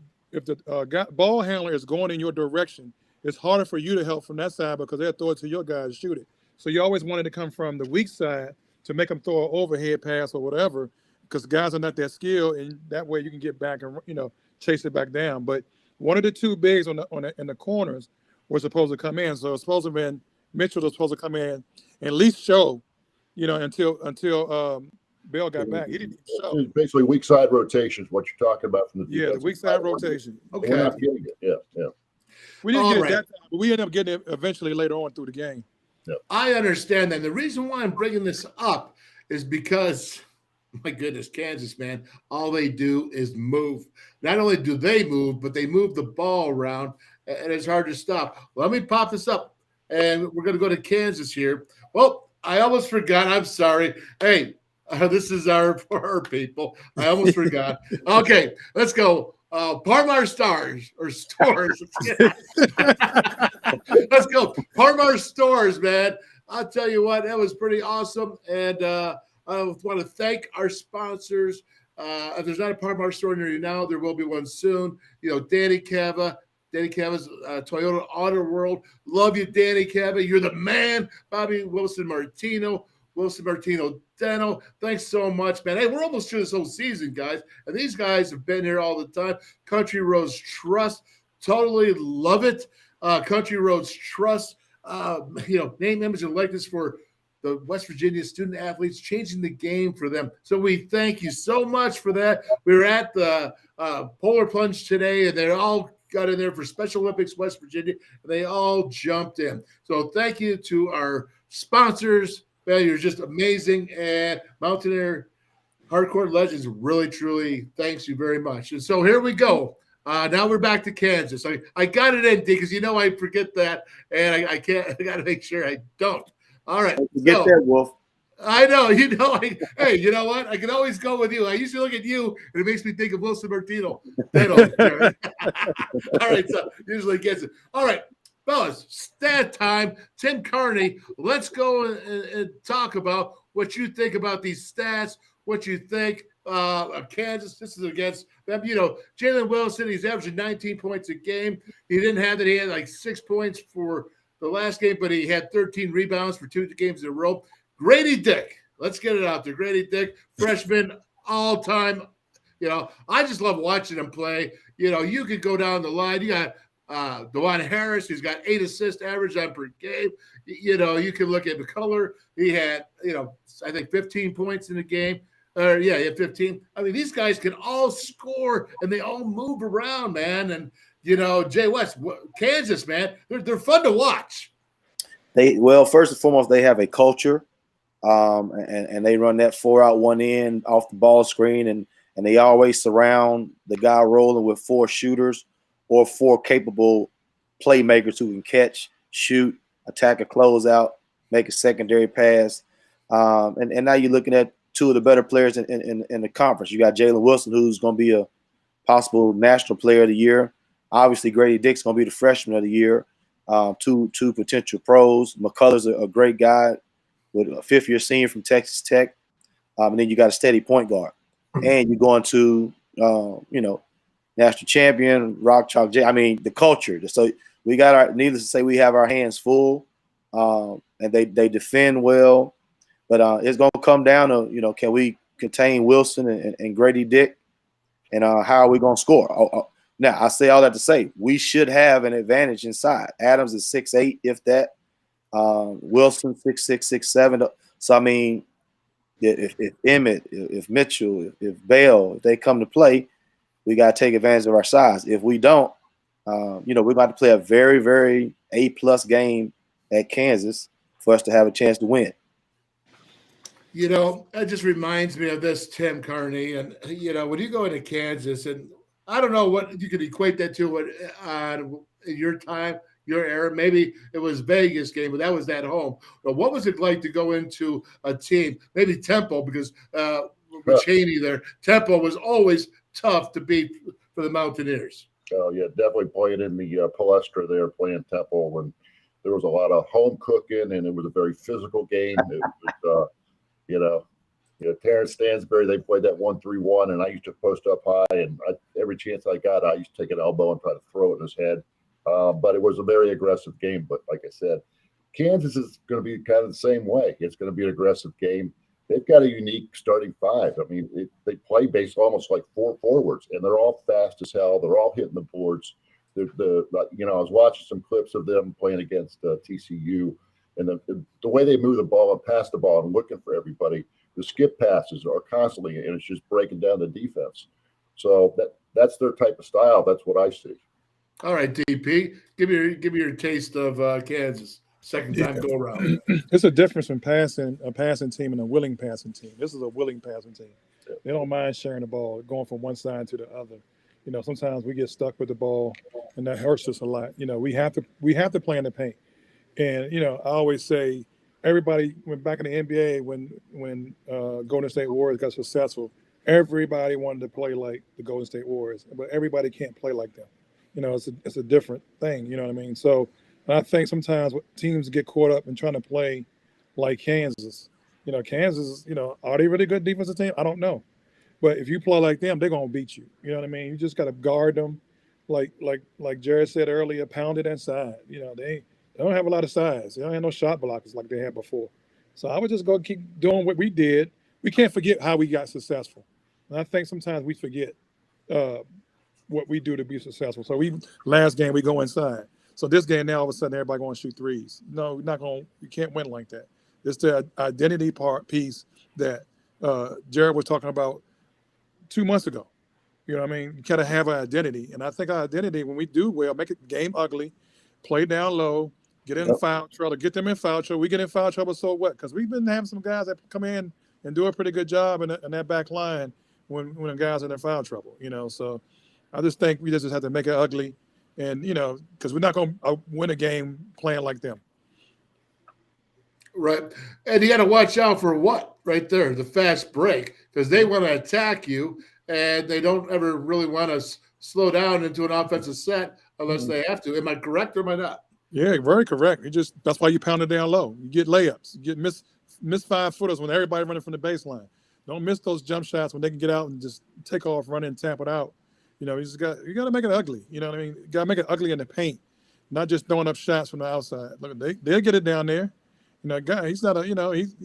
ball handler is going in your direction, it's harder for you to help from that side because they'll throw it to your guy to shoot it. So you always wanted to come from the weak side to make them throw an overhead pass or whatever, because guys are not that skilled, and that way you can get back and chase it back down. But one of the two bigs in the corners were supposed to come in. So it's supposed to have been Mitchell was supposed to come in and at least show, until Bell got back. He didn't show. Basically, weak side rotation is what you're talking about from the defense. Yeah, the weak side rotation. Okay, we're not getting it. Yeah. We didn't get it that time, but we ended up getting it eventually later on through the game. Yeah. I understand that. The reason why I'm bringing this up is because, my goodness, Kansas, man, all they do is move. Not only do they move, but they move the ball around, and it's hard to stop. Let me pop this up, and we're going to go to Kansas here. Well, I almost forgot. I'm sorry. Hey, this is our people. I almost forgot. Okay, let's go. Parmar Stores. Let's go. Parmar Stores, man. I'll tell you what, that was pretty awesome. And I want to thank our sponsors. If there's not a Parmar store near you now, there will be one soon. Danny Cava's Toyota Auto World. Love you, Danny Cava. You're the man. Bobby Wilson Martino Dental. Thanks so much, man. Hey, we're almost through this whole season, guys. And these guys have been here all the time. Country Roads Trust. Totally love it. Country Roads Trust. Name, image, and likeness for the West Virginia student athletes, changing the game for them. So we thank you so much for that. We were at the Polar Plunge today, and they all got in there for Special Olympics West Virginia, and they all jumped in. So thank you to our sponsors. Man, you're just amazing. And Mountaineer Hardcourt Legends, really, truly, thanks you very much. And so here we go. Now we're back to Kansas. I got it in, D, because I forget that, and I can't. I got to make sure I don't. All right. Get that, Wolf. I know. Hey, you know what? I can always go with you. I usually look at you, and it makes me think of Wilson Martino. All right. So usually gets it. All right. Fellas, stat time. Tim Kearney, let's go and talk about what you think about these stats, what you think of Kansas. This is against them. Jalen Wilson, he's averaging 19 points a game. He didn't have that. He had like 6 points for the last game, but he had 13 rebounds for 2 games in a row. Grady Dick, let's get it out there. Grady Dick, freshman, all-time. I just love watching him play. You could go down the line. You got DeJuan Harris, who's got 8 assists average on per game. You can look at McCullough. He had, I think 15 points in the game. He had 15. I mean, these guys can all score, and they all move around, man. And, Jay West, Kansas, man, they're fun to watch. First and foremost, they have a culture, and they run that 4-out, 1-in off the ball screen, and they always surround the guy rolling with 4 shooters or 4 capable playmakers who can catch, shoot, attack a closeout, make a secondary pass. And now you're looking at 2 of the better players in the conference. You got Jalen Wilson, who's going to be a possible national player of the year. Obviously, Grady Dick's going to be the freshman of the year. 2 potential pros. McCullough's a great guy with a 5th-year senior from Texas Tech. And then you got a steady point guard. And you're going to, national champion, Rock Chalk J. I mean, the culture. So we got needless to say, we have our hands full. and they defend well. But it's going to come down to, can we contain Wilson and Grady Dick, and how are we going to score? Now, I say all that to say we should have an advantage inside. Adams is 6'8", if that. Wilson 6'6", 6'7". So I mean, if Emmett, if Mitchell, if Bell, if they come to play, we got to take advantage of our size. If we don't, we're about to play a very, very A+ game at Kansas for us to have a chance to win. That just reminds me of this, Tim Kearney. And, when you go into Kansas, and I don't know what you could equate that to in your time, your era. Maybe it was Vegas game, but that was at home. But what was it like to go into a team, maybe Temple, because with Cheney there, Temple was always tough to beat for the Mountaineers. Oh, yeah, definitely playing in the Palestra there, playing Temple, when there was a lot of home cooking, and it was a very physical game. It was, Terrence Stansbury, they played that 1-3-1, and I used to post up high, and every chance I got, I used to take an elbow and try to throw it in his head. But it was a very aggressive game. But like I said, Kansas is going to be kind of the same way. It's going to be an aggressive game. They've got a unique starting five. I mean, they play based almost like four forwards, and they're all fast as hell. They're all hitting the boards. I was watching some clips of them playing against TCU, and the way they move the ball and pass the ball and looking for everybody. The skip passes are constantly, and it's just breaking down the defense. So that's their type of style. That's what I see. All right, DP, give me your taste of Kansas. Second time go around. It's a difference in a passing team and a willing passing team. This is a willing passing team. They don't mind sharing the ball, going from one side to the other. Sometimes we get stuck with the ball, and that hurts us a lot. We have to play in the paint. And I always say, everybody went back in the NBA when Golden State Warriors got successful. Everybody wanted to play like the Golden State Warriors, but everybody can't play like them. It's a different thing. You know what I mean? So I think sometimes teams get caught up in trying to play like Kansas. Kansas, are they really good defensive team? I don't know. But if you play like them, they're going to beat you. You know what I mean? You just got to guard them. Like Jarrod said earlier, pound it inside. They don't have a lot of size. They don't have no shot blockers like they had before. So I would just go keep doing what we did. We can't forget how we got successful. And I think sometimes we forget what we do to be successful. So last game we go inside. So this game now all of a sudden everybody going to shoot threes. No, we can't win like that. It's the identity piece that Jarrod was talking about 2 months ago. You know what I mean? You gotta have an identity. And I think our identity, when we do well, make it game ugly, play down low, get in foul trouble, get them in foul trouble. We get in foul trouble, so what? Because we've been having some guys that come in and do a pretty good job in that back line when the guys are in foul trouble, So I just think we just have to make it ugly, and because we're not going to win a game playing like them. Right, and you got to watch out for what right there, the fast break, because they want to attack you, and they don't ever really want to slow down into an offensive set unless they have to. Am I correct or am I not? Yeah, very correct. That's why you pound it down low. You get layups. You get miss 5-footers when everybody running from the baseline. Don't miss those jump shots when they can get out and just take off, run and tap it out. You got to make it ugly. You know what I mean? You got to make it ugly in the paint, not just throwing up shots from the outside. Look, they'll get it down there. Guy, he's not he's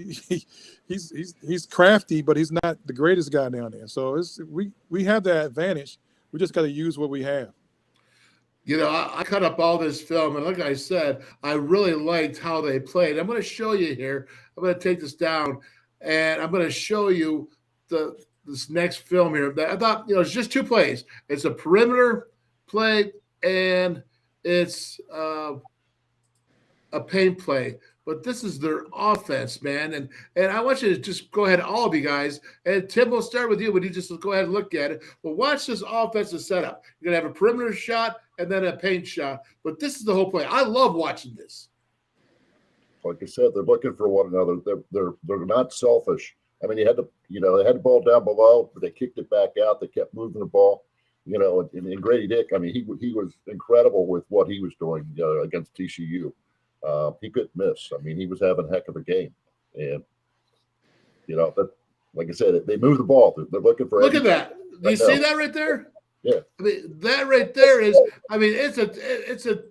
crafty, but he's not the greatest guy down there. So we have that advantage. We just got to use what we have. I cut up all this film, and like I said, I really liked how they played. I'm going to show you here. I'm going to take this down, and I'm going to show you this next film here. I thought, it's just two plays. It's a perimeter play, and it's a paint play. But this is their offense, man. And I want you to just go ahead, all of you guys. And Tim, will start with you, but you just go ahead and look at it. But watch this offensive setup. You're going to have a perimeter shot and then a paint shot. But this is the whole play. I love watching this. Like I said, they're looking for one another. They're not selfish. I mean, they had the ball down below, but they kicked it back out. They kept moving the ball. And Grady Dick, I mean, he was incredible with what he was doing against TCU. He couldn't miss. I mean, he was having a heck of a game. And, but like I said, they move the ball. They're looking for. Look at that. Do you see that right there? Yeah. I mean, that right there is, it's a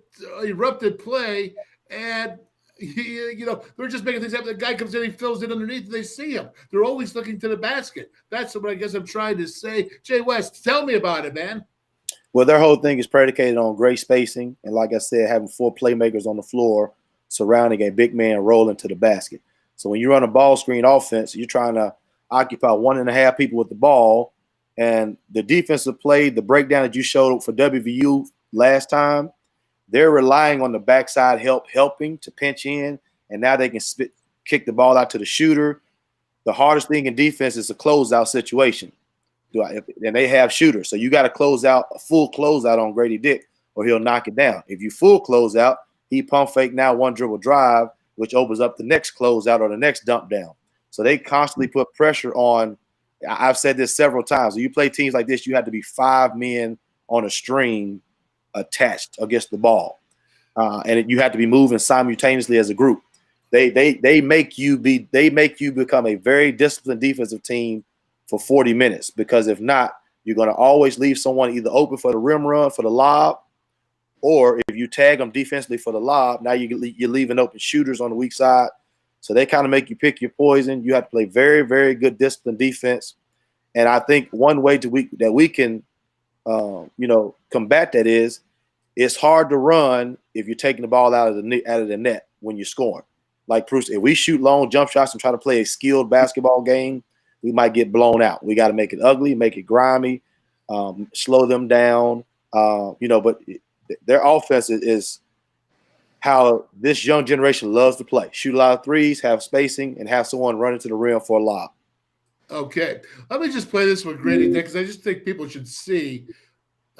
erupted play. And they're just making things happen. The guy comes in, he fills it underneath, and they see him. They're always looking to the basket. That's what I guess I'm trying to say. Jay West, tell me about it, man. Well, their whole thing is predicated on great spacing. And like I said, having 4 playmakers on the floor surrounding a big man rolling to the basket. So when you run a ball screen offense, you're trying to occupy 1.5 people with the ball. And the defensive play, the breakdown that you showed for WVU last time, they're relying on the backside helping to pinch in, and now they can kick the ball out to the shooter. The hardest thing in defense is a closeout situation. And they have shooters. So you got to close out a full closeout on Grady Dick, or he'll knock it down. If you full closeout, he pump fake now 1 dribble drive, which opens up the next closeout or the next dump down. So they constantly put pressure on. I've said this several times. When you play teams like this, you have to be 5 men on a string attached against the ball, and you have to be moving simultaneously as a group. They make you become a very disciplined defensive team for 40 minutes, because if not, you're going to always leave someone either open for the rim run for the lob, or if you tag them defensively for the lob, now you're leaving open shooters on the weak side. So they kind of make you pick your poison. You have to play very, very good disciplined defense, and I think one way that we can combat that is, it's hard to run if you're taking the ball out of the net when you're scoring. Like Bruce, if we shoot long jump shots and try to play a skilled basketball game, we might get blown out. We got to make it ugly, make it grimy, slow them down. But their offense is how this young generation loves to play. Shoot a lot of threes, have spacing, and have someone run into the rim for a lob. Okay. Let me just play this with Grady Dick, because I just think people should see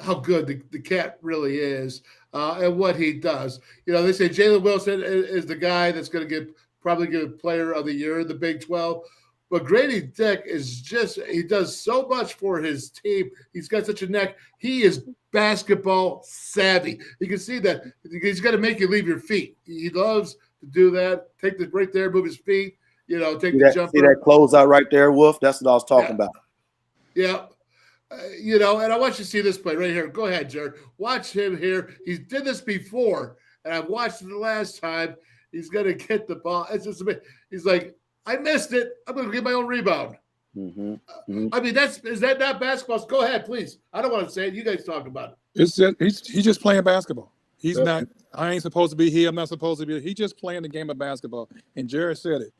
how good the cat really is and what he does. They say Jalen Wilson is the guy that's going to probably get Player of the Year in the Big 12. But Grady Dick he does so much for his team. He's got such a neck. He is basketball savvy. You can see that. He's got to make you leave your feet. He loves to do that. Take the break there, move his feet, take the jumper. See that closeout right there, Wolf? That's what I was talking about. Yeah. And I want you to see this play right here. Go ahead, Jared. Watch him here. He did this before, and I've watched it the last time. He's going to get the ball. It's just he's like, I missed it. I'm going to get my own rebound. Mm-hmm. Mm-hmm. I mean, is that not basketball? Go ahead, please. I don't want to say it. You guys talk about it. It's just he's just playing basketball. He's not. I ain't supposed to be here. I'm not supposed to be here. He's just playing the game of basketball. And Jared said it.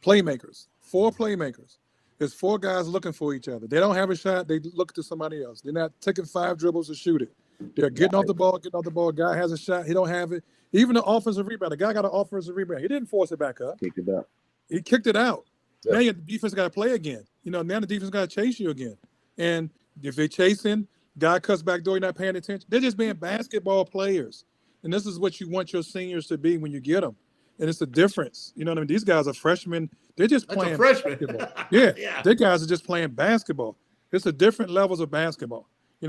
Playmakers. 4 playmakers. There's 4 guys looking for each other. They don't have a shot. They look to somebody else. They're not taking 5 dribbles to shoot it. They're getting off the ball. Guy has a shot. He don't have it. Even the offensive rebound. The guy got an offensive rebound. He didn't force it back up. Kicked it out. He kicked it out. Yeah. Now your defense got to play again. Now the defense got to chase you again. And if they're chasing, guy cuts back door, you're not paying attention. They're just being basketball players. And this is what you want your seniors to be when you get them. And it's the difference. You know what I mean? These guys are freshmen. They're just playing basketball. Yeah. These guys are just playing basketball. It's the different levels of basketball.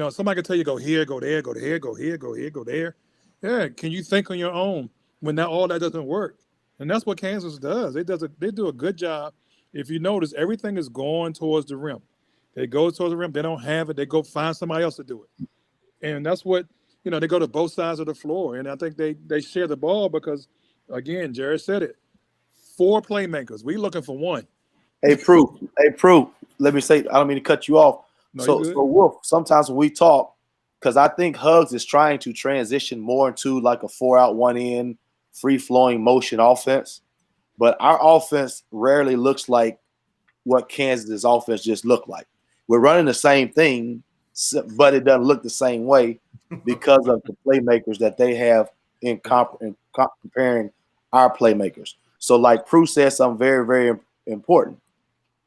Somebody can tell you go here, go there, go there, go here, go here, go there. Yeah. Can you think on your own when all that doesn't work? And that's what Kansas does. They do a good job. If you notice, everything is going towards the rim. They go towards the rim. They don't have it. They go find somebody else to do it. And that's what, they go to both sides of the floor. And I think they share the ball because, again, Jared said it. 4 playmakers. We looking for 1. Hey, Prue. Let me say, I don't mean to cut you off. No, so Wolf, sometimes when we talk, because I think Hugs is trying to transition more into like a 4-out, 1-in, free-flowing motion offense. But our offense rarely looks like what Kansas' offense just looked like. We're running the same thing, but it doesn't look the same way because of the playmakers that they have in comparing our playmakers. So like Prue said something very, very important.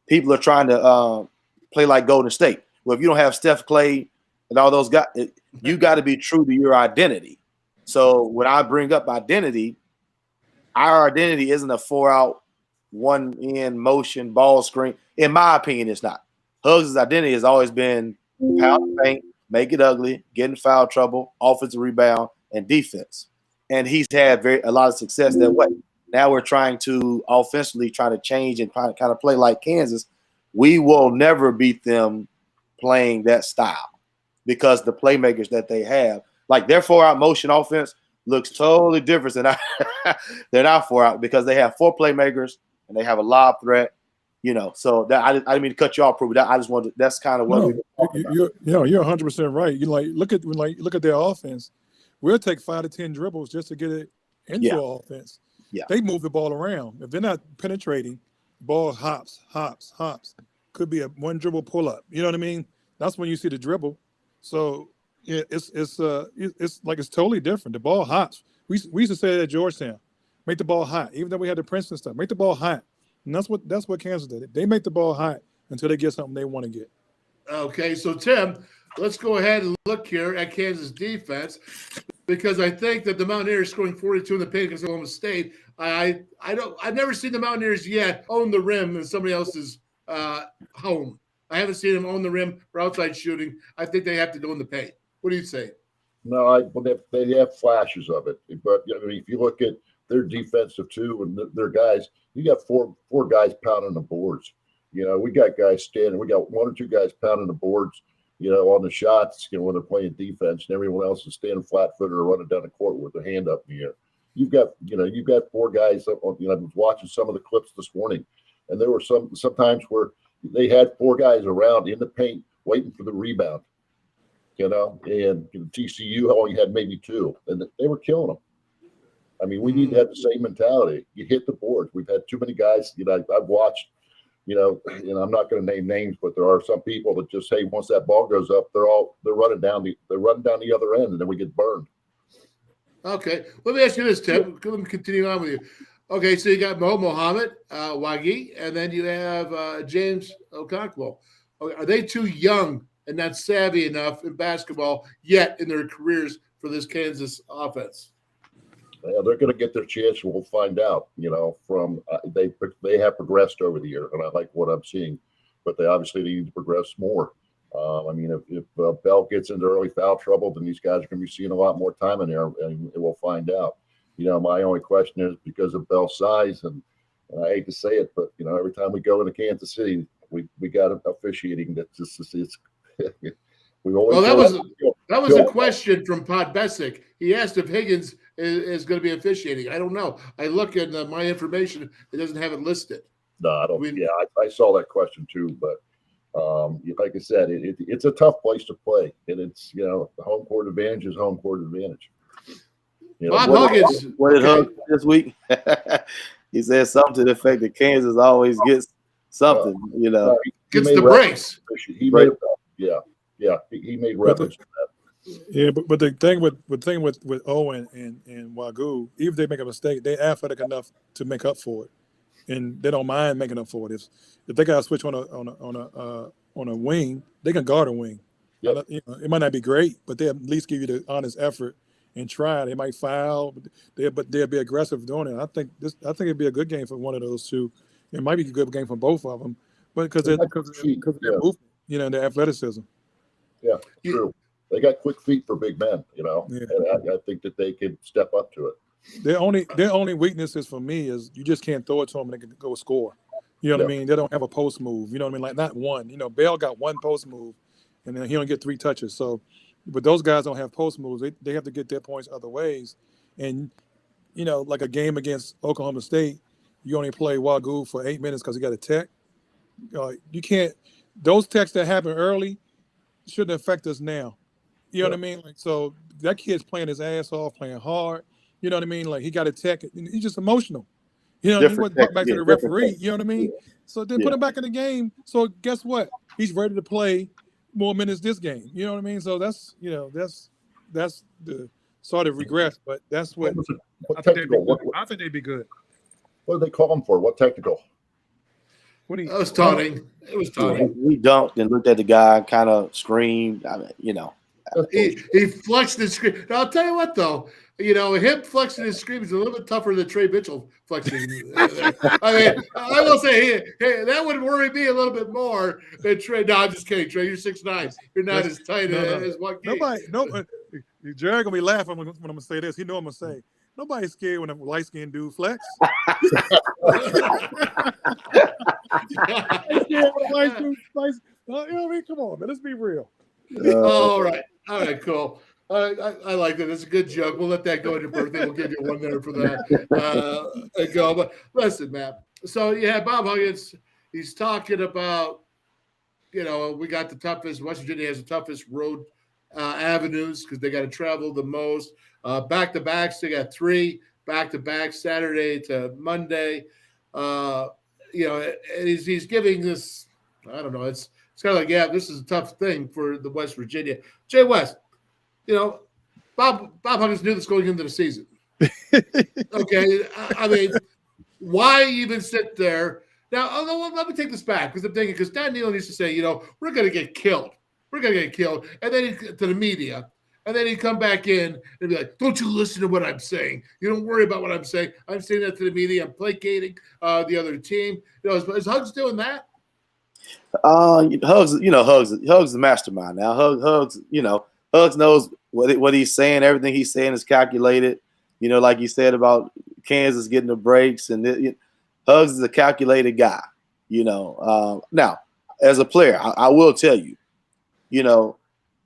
People are trying to play like Golden State. Well, if you don't have Steph, Clay, and all those guys, you got to be true to your identity. So when I bring up identity, our identity isn't a 4-out, 1-in motion ball screen. In my opinion, it's not. Hugs' identity has always been pound the paint, make it ugly, get in foul trouble, offensive rebound, and defense. And he's had a lot of success that way. Now we're trying to offensively try to change and kind of play like Kansas. We will never beat them playing that style because the playmakers that they have, like their 4-out motion offense, looks totally different than our 4 out because they have 4 playmakers and they have a lob threat. So that I didn't mean to cut you off, Prue. I just wanted. That's kind of what we were talking about. You're 100% right. You look at their offense. We'll take 5 to 10 dribbles just to get it into our offense. Yeah, they move the ball around. If they're not penetrating, the ball hops. Could be a 1 dribble pull up. You know what I mean? That's when you see the dribble. So yeah, it's totally different. The ball hops. We used to say that at Georgetown, make the ball hot. Even though we had the Princeton stuff, make the ball hot. And that's what Kansas did. They make the ball hot until they get something they want to get. Okay, so Tim, let's go ahead and look here at Kansas defense because I think that the Mountaineers scoring 42 in the paint against Oklahoma State. I've never seen the Mountaineers yet own the rim in somebody else's home. I haven't seen them own the rim for outside shooting. I think they have to do in the paint. What do you say? No, they have flashes of it, but I mean, if you look at their defensive too, and their guys, you got four guys pounding the boards. We got guys standing. We got 1 or 2 guys pounding the boards. On the shots. When they're playing defense, and everyone else is standing flat-footed or running down the court with their hand up in the air. You've got 4 guys. I was watching some of the clips this morning, and there were sometimes where they had 4 guys around in the paint waiting for the rebound. And TCU only had maybe 2, and they were killing them. I mean, we need to have the same mentality. You hit the boards. We've had too many guys. I've watched. And I'm not going to name names, but there are some people that just say once that ball goes up, they're running down the other end, and then we get burned. Okay, let me ask you this, Tim. Let me continue on with you. Okay, so you got Mohamed Wagi, and then you have James Okonkwo. Are they too young and not savvy enough in basketball yet in their careers for this Kansas offense? Yeah, they're going to get their chance. We'll find out. From they have progressed over the year, and I like what I'm seeing, but they obviously need to progress more. If Bell gets into early foul trouble, then these guys are going to be seeing a lot more time in there, and we'll find out. My only question is because of Bell's size, and I hate to say it, but every time we go into Kansas City, we got officiating that just it's. We always that was a question from Pod Bessick. He asked if Higgins is going to be officiating. I don't know. I look at my information; it doesn't have it listed. No, I don't. I saw that question too, but like I said, it's a tough place to play, and it's the home court advantage is home court advantage. Bob Huggins, what did Huggins this week? He said something to the effect that Kansas always gets something. Gets the brace. He made he made reference to that. Yeah, but the thing with Owen and Wagoo, even if they make a mistake, they're athletic enough to make up for it, and they don't mind making up for it. If they got to switch on a wing, they can guard a wing. Yep. It might not be great, but they at least give you the honest effort and try. They might foul, but they'll be aggressive doing it. I think it'd be a good game for one of those two. It might be a good game for both of them, but because of their movement, their athleticism. Yeah, true. They got quick feet for big men, and I think that they could step up to it. Their only weaknesses for me is you just can't throw it to them and they can go score. You know what I mean? They don't have a post move. You know what I mean? Like not one. Bell got one post move, and then he don't get 3 touches. So, but those guys don't have post moves. They have to get their points other ways. And like a game against Oklahoma State, you only play Wagoo for 8 minutes because he got a tech. You can't. Those techs that happen early shouldn't affect us now. You know what I mean? Like, so that kid's playing his ass off, playing hard. You know what I mean? Like he got a tech. He's just emotional. He wasn't talking back to the referee. You know what I mean? So then put him back in the game. So guess what? He's ready to play more minutes this game. You know what I mean? So that's the sort of regress, but that's what I think they'd be good. What did they call him for? What technical? It was taunting. It was taunting. We dunked and looked at the guy, kind of screamed. He flexed and screamed. Now, I'll tell you what, though. Him flexing and screaming is a little bit tougher than Trey Mitchell flexing. I will say, hey, that would worry me a little bit more than Trey. No, I'm just kidding, Trey. You're 6'9". You're not as tight as one game. Nobody. Jared gonna be laughing when I'm gonna say this. He know I'm gonna say. Nobody's scared when a light-skinned dude flex. Come on, man. Let's be real. All right, cool. I like that. It's a good joke. We'll let that go on your birthday. We'll give you one there for that. Go. But listen, man. So yeah, Bob Huggins. He's talking about, we got the toughest. West Virginia has the toughest road avenues because they got to travel the most. Back to backs. They got 3 back to backs, Saturday to Monday. He's giving this. I don't know. It's kind of like, yeah, this is a tough thing for the West Virginia. Jay West. Bob Huggins knew this going into the season. Okay, I mean, why even sit there? Now, let me take this back because I'm thinking, because Dan Neal needs to say, we're going to get killed. We're going to get killed. And then to the media. And then he'd come back in and be like, don't you listen to what I'm saying. You don't worry about what I'm saying. I'm saying that to the media. I'm placating the other team. Is Hugs doing that? Hugs is the mastermind now. Hugs knows what he's saying. Everything he's saying is calculated. Like you said about Kansas getting the breaks, and Hugs is a calculated guy. Now as a player, I will tell you, and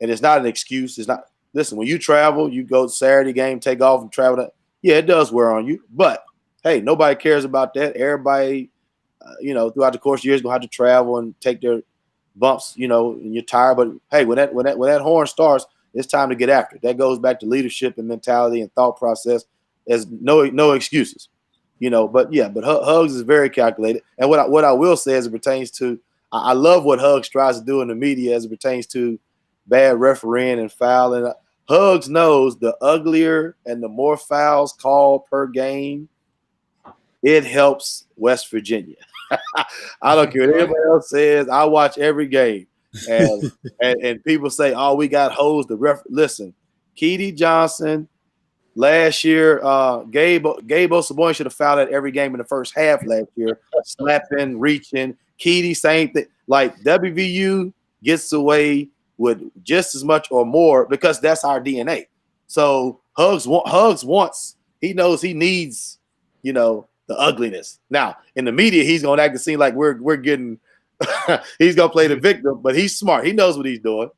it's not an excuse. It's not. Listen, when you travel, you go Saturday game, take off and travel. Yeah, it does wear on you, but hey, nobody cares about that. Everybody, throughout the course of years, gonna have to travel and take their bumps, and you're tired. But hey, when that horn starts, it's time to get after it. That goes back to leadership and mentality and thought process. There's no excuses, But Hugs is very calculated. And what I will say as it pertains to, I love what Hugs tries to do in the media as it pertains to bad refereeing and fouling. Hugs knows the uglier and the more fouls called per game, it helps West Virginia. I don't care what anybody else says. I watch every game. And people say, oh, we got hosed. Listen, Keedy Johnson last year, Gabe Osaboy should have fouled at every game in the first half last year, slapping, reaching. Keedy, same thing. Like WVU gets away with just as much or more because that's our DNA. So Hugs wants, he knows he needs, the ugliness. Now in the media, he's gonna act and seem like we're getting. He's gonna play the victim, but he's smart. He knows what he's doing.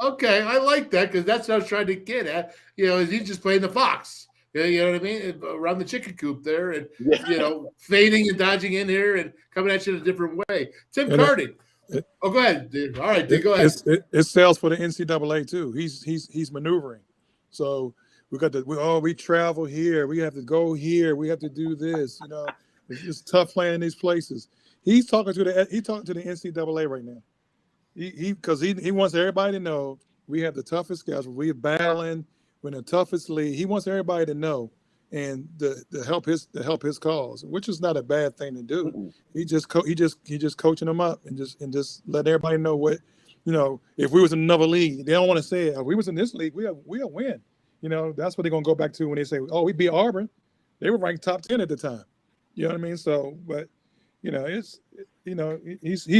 Okay, I like that because that's what I was trying to get at. Is he just playing the fox? You know what I mean? Around the chicken coop there, and fading and dodging in here and coming at you in a different way. Tim Kearney. Go ahead, dude. All right, dude, go ahead. It sells for the NCAA too. He's maneuvering. So we travel here. We have to go here. We have to do this. It's tough playing in these places. He's talking to the NCAA right now. Because he wants everybody to know we have the toughest schedule. We're battling. We're in the toughest league. He wants everybody to know and to help his cause, which is not a bad thing to do. Mm-hmm. He just coaching them up and just let everybody know what, if we was in another league, they don't want to say it. If we was in this league, we'll win. That's what they're gonna go back to when they say, oh, we beat Auburn. They were ranked top 10 at the time. You know what I mean? So, but he's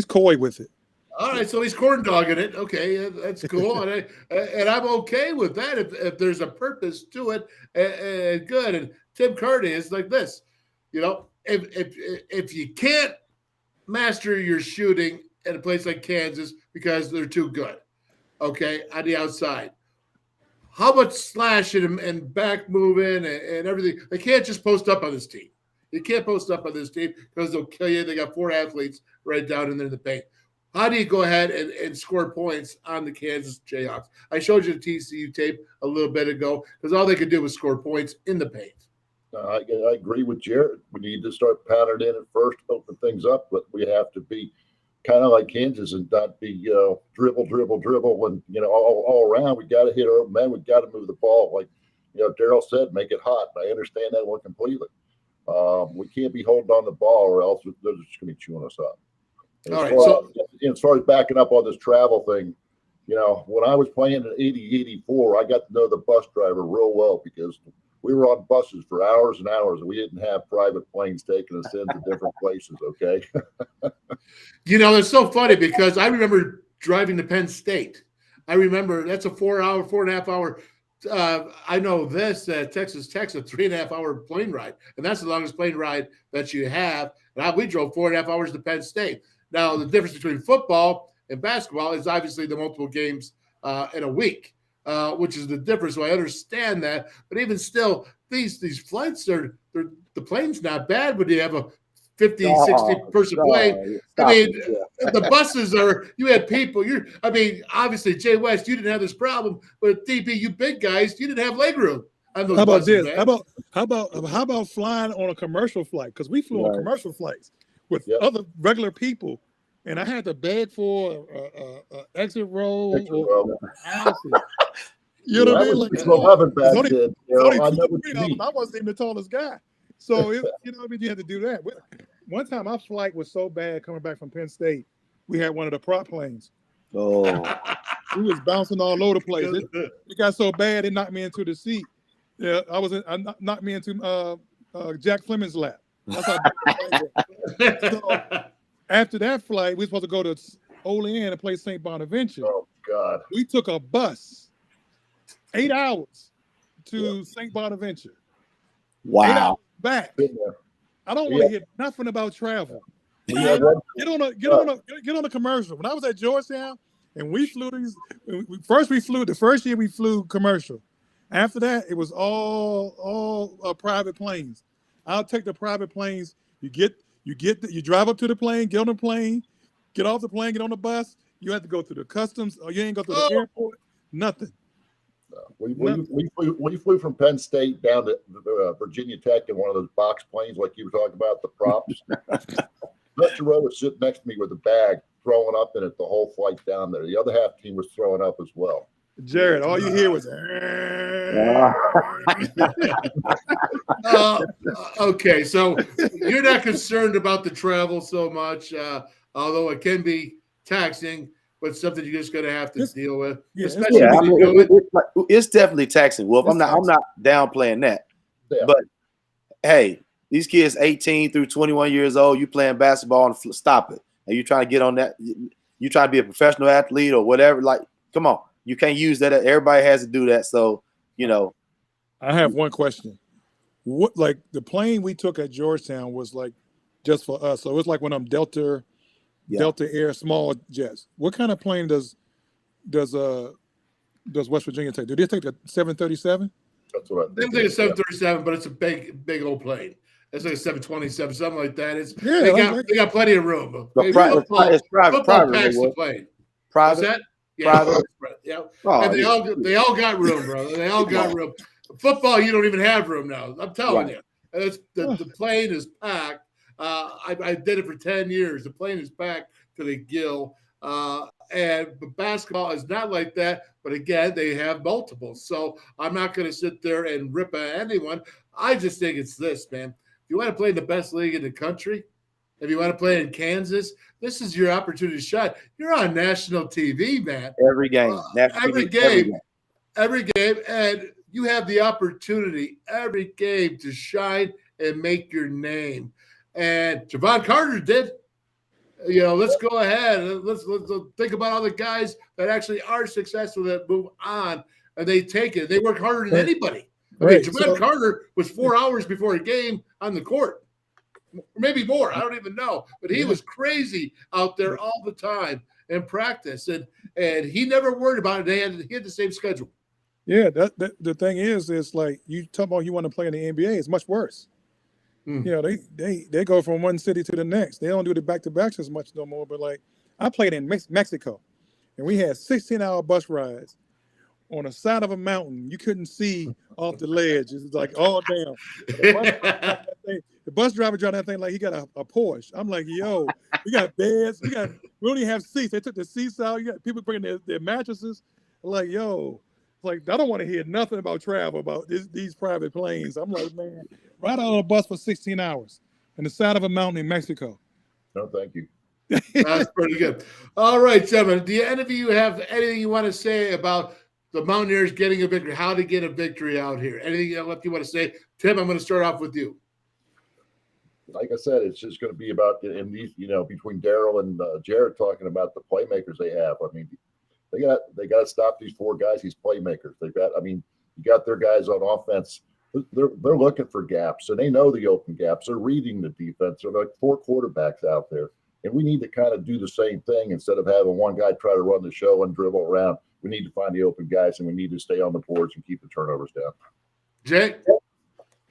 coy with it. All right, so he's corn dogging it. Okay, that's cool, and I'm okay with that if there's a purpose to it. And good. And Tim Kearney is like this, if you can't master your shooting at a place like Kansas because they're too good, okay, on the outside, how much slashing and back moving and everything? They can't just post up on this team. You can't post up on this team because they'll kill you. They got 4 athletes right down in there in the paint. How do you go ahead and score points on the Kansas Jayhawks? I showed you the TCU tape a little bit ago because all they could do was score points in the paint. I agree with Jarrod. We need to start pounding in at first, open things up, but we have to be kind of like Kansas and not be dribble, and all around. We got to hit our man. We got to move the ball. Like Darryl said, make it hot. I understand that one completely. We can't be holding on the ball, or else they're just going to be chewing us up. All right. So, as far as backing up on this travel thing, when I was playing in 80-84, I got to know the bus driver real well because we were on buses for hours and hours, and we didn't have private planes taking us into different places. Okay. It's so funny because I remember driving to Penn State. I remember that's a 4.5 hour. I know this Texas Tech's a 3.5 hour plane ride, and that's the longest plane ride that you have. And we drove 4.5 hours to Penn State. Now, the difference between football and basketball is obviously the multiple games in a week. which is the difference. So I understand that. But even still, these flights the plane's not bad, but you have a 50, 60-person plane. I mean, the buses you had people. Obviously, Jay West, you didn't have this problem, but DB, you big guys, you didn't have leg room on those buses, man. How about flying on a commercial flight? Because we flew on commercial flights with other regular people, and I had to beg for a exit row. You know what I mean? Like, I wasn't even the tallest guy. So, you had to do that. One time, our flight was so bad coming back from Penn State, we had one of the prop planes. Oh. We was bouncing all over the place. It got so bad, it knocked me into the seat. Yeah, knocked me into Jack Fleming's lap. That's how so, after that flight, we were supposed to go to Olean and play St. Bonaventure. Oh, God. We took a bus 8 hours to St. Bonaventure. Wow. 8 hours back. I don't want to hear nothing about travel. Get on a commercial. When I was at Georgetown and we flew the first year we flew commercial. After that, it was all private planes. I'll take the private planes. You drive up to the plane, get on the plane, get off the plane, get on the bus. You have to go through the customs, or you ain't go through the airport. Nothing. We flew from Penn State down to Virginia Tech in one of those box planes, like you were talking about, the props. Dutch Rowe was sitting next to me with a bag, throwing up in it the whole flight down there. The other half team was throwing up as well. Jarrod, all you hear was. Okay, so you're not concerned about the travel so much, although it can be taxing. But something you're just going to have to deal with. Especially it's definitely taxing, Wolf. I'm not downplaying that. Yeah. But hey, these kids 18 through 21 years old, you playing basketball and stop it. And you trying to get on that, you try to be a professional athlete or whatever. Like, come on. You can't use that. Everybody has to do that. So, I have one question. What, like, the plane we took at Georgetown was like just for us. So it was like one of them Delta Air small jets. What kind of plane does West Virginia take? Do they take a 737? That's what they take a 737, but it's a big old plane. It's like a 727, something like that. They got plenty of room. It's private. Packs the plane. Private. What's that? Private. Yeah. And they all got room, brother. They all got room. Football, you don't even have room now. I'm telling you. The plane is packed. I did it for 10 years. The plane is packed to the gill. And basketball is not like that. But again, they have multiples. So I'm not going to sit there and rip at anyone. I just think it's this, man. If you want to play in the best league in the country, if you want to play in Kansas, this is your opportunity to shine. You're on national TV, man. Every game. Every game. And you have the opportunity every game to shine and make your name. And Javon Carter did. Let's go ahead. Let's think about all the guys that actually are successful that move on and they take it. They work harder than anybody. Javon Carter was 4 hours before a game on the court. Maybe more. I don't even know. But he was crazy out there all the time in practice. And he never worried about it. He had the same schedule. Yeah, the thing is like you talk about you want to play in the NBA, it's much worse. They go from one city to the next. They don't do the back-to-backs as much no more. But like I played in Mexico, and we had 16-hour bus rides on the side of a mountain. You couldn't see off the ledge. It was like all down. The bus driver drove that thing like he got a Porsche. I'm like, yo, we got beds. We only have seats. They took the seats out. You got people bringing their mattresses. I'm like, yo, like I don't want to hear nothing about travel, about these private planes. I'm like, man, ride out on a bus for 16 hours on the side of a mountain in Mexico. No, thank you. That's pretty good. All right, gentlemen. Do any of you have anything you want to say about the Mountaineers getting a victory? How to get a victory out here? Anything else you want to say? Tim, I'm going to start off with you. Like I said, it's just going to be about in these, between Darryl and Jarrod talking about the playmakers they have. I mean, they got to stop these four guys, these playmakers. You got their guys on offense. They're looking for gaps, and they know the open gaps. They're reading the defense. There are like four quarterbacks out there, and we need to kind of do the same thing instead of having one guy try to run the show and dribble around. we need to find the open guys, and we need to stay on the boards and keep the turnovers down. Jay?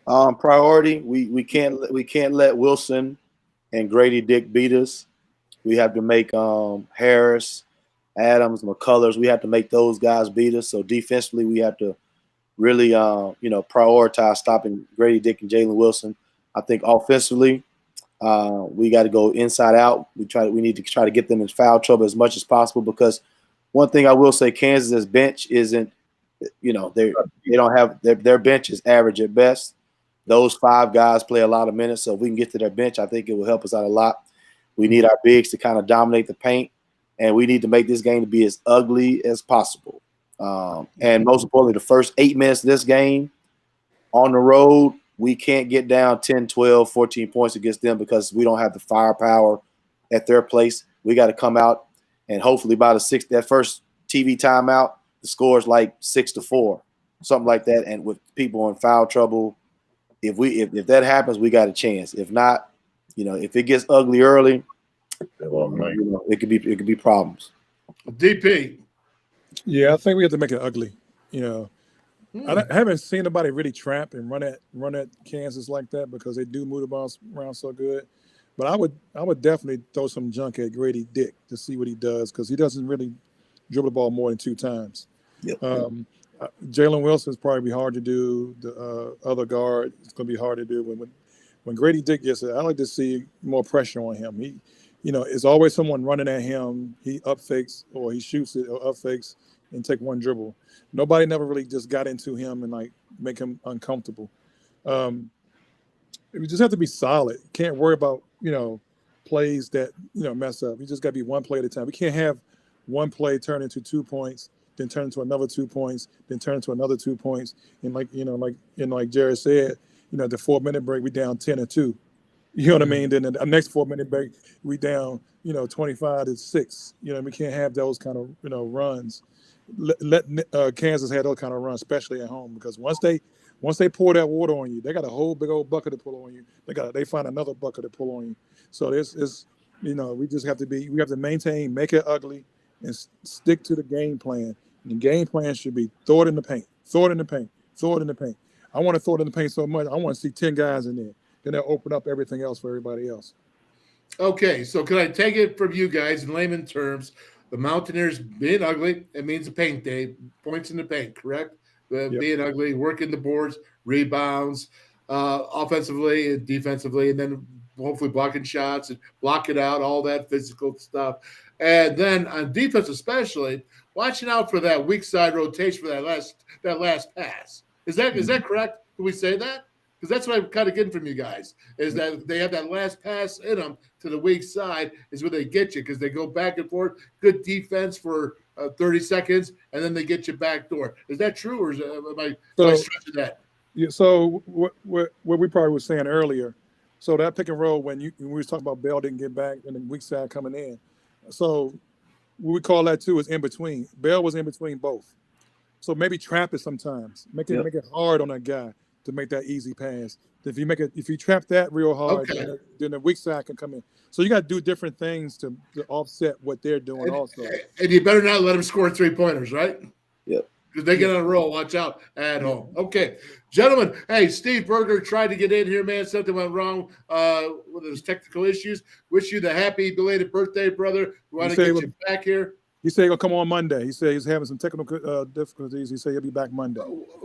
Priority, we can't let Wilson and Grady Dick beat us. We have to make Harris, Adams, McCullers, we have to make those guys beat us. So defensively, we have to really prioritize stopping Grady Dick and Jalen Wilson. I think offensively, we got to go inside out. We need to try to get them in foul trouble as much as possible, because one thing I will say, Kansas's bench isn't, they don't have their bench is average at best. Those 5 guys play a lot of minutes, so if we can get to their bench, I think it will help us out a lot. We need our bigs to kind of dominate the paint, and we need to make this game to be as ugly as possible. And most importantly, the first 8 minutes of this game on the road, we can't get down 10, 12, 14 points against them because we don't have the firepower at their place. We got to come out, and hopefully by that first TV timeout, the score is like 6-4, something like that. And with people in foul trouble, if that happens, we got a chance. If not, if it gets ugly early, it could be problems. DP. Yeah, I think we have to make it ugly. I haven't seen anybody really trap and run at Kansas like that, because they do move the ball around so good. But I would definitely throw some junk at Grady Dick to see what he does, because he doesn't really dribble the ball more than 2 times. Yep. Jalen Wilson is probably be hard to do. The other guard, it's going to be hard to do. When Grady Dick gets it, I like to see more pressure on him. He, it's always someone running at him. He up fakes, or he shoots it, or up fakes and take one dribble. Nobody never really just got into him and like make him uncomfortable. We just have to be solid. Can't worry about plays that mess up. We just got to be one play at a time. We can't have one play turn into 2 points, then turn into another 2 points, then turn into another 2 points. And like Jarrod said, the 4-minute break, we down 10-2. You know what I mean? Then the next 4-minute break, we down, 25-6. We can't have those kind of, runs. Let Kansas have those kind of runs, especially at home, because once they pour that water on you, they got a whole big old bucket to pull on you. They find another bucket to pull on you. So we just have to maintain, make it ugly, and stick to the game plan. And the game plan should be throw it in the paint, throw it in the paint, throw it in the paint. I want to throw it in the paint so much. I want to see 10 guys in there. Then they'll open up everything else for everybody else. Okay, so can I take it from you guys in layman terms? The Mountaineers being ugly, it means a paint day, points in the paint, correct? Yep. Being ugly, working the boards, rebounds, offensively and defensively, and then hopefully blocking shots and block it out, all that physical stuff. And then on defense especially, watching out for that weak side rotation for that last pass. Is that correct? Can we say that? Because that's what I'm kind of getting from you guys, is that they have that last pass in them to the weak side is where they get you, because they go back and forth, good defense for 30 seconds, and then they get you back door. Is that true, or am I stretching that? Yeah, so what we probably were saying earlier, so that pick and roll, when we was talking about Bell didn't get back and the weak side coming in, so what we call that too is in between. Bell was in between both. So maybe trap it sometimes. Make it hard on that guy to make that easy pass. If you trap that real hard, then the weak side can come in. So you got to do different things to offset what they're doing also. And you better not let them score 3-pointers, right? Yep. Because they get on a roll. Watch out at home. Okay, gentlemen. Hey, Steve Berger tried to get in here, man. Something went wrong with his technical issues. Wish you the happy belated birthday, brother. We want to get you back here. He said he'll come on Monday. He said he's having some technical difficulties. He said he'll be back Monday.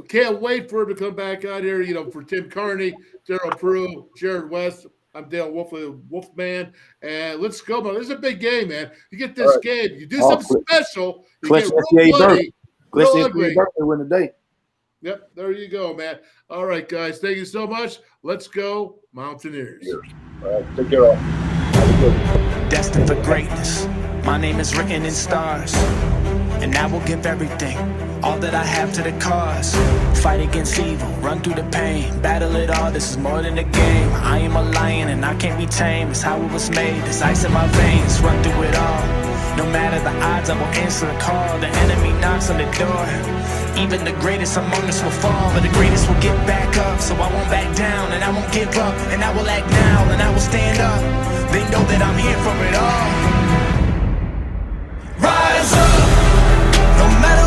Can't wait for him to come back out here. For Tim Kearney, Darryl Prue, Jarrod West. I'm Dale WolfMan. And let's go, man. This is a big game, man. You get this game. You do something special. You get real bloody. Real ugly. Win the day. Yep, there you go, man. All right, guys. Thank you so much. Let's go, Mountaineers. All right, take care. Destined for greatness. My name is written in stars, and I will give everything, all that I have to the cause. Fight against evil, run through the pain, battle it all, this is more than a game. I am a lion and I can't be tamed, it's how it was made, there's ice in my veins, run through it all. No matter the odds, I will answer the call, the enemy knocks on the door. Even the greatest among us will fall, but the greatest will get back up. So I won't back down, and I won't give up, and I will act now, and I will stand up. They know that I'm here for it all. Rise up, no matter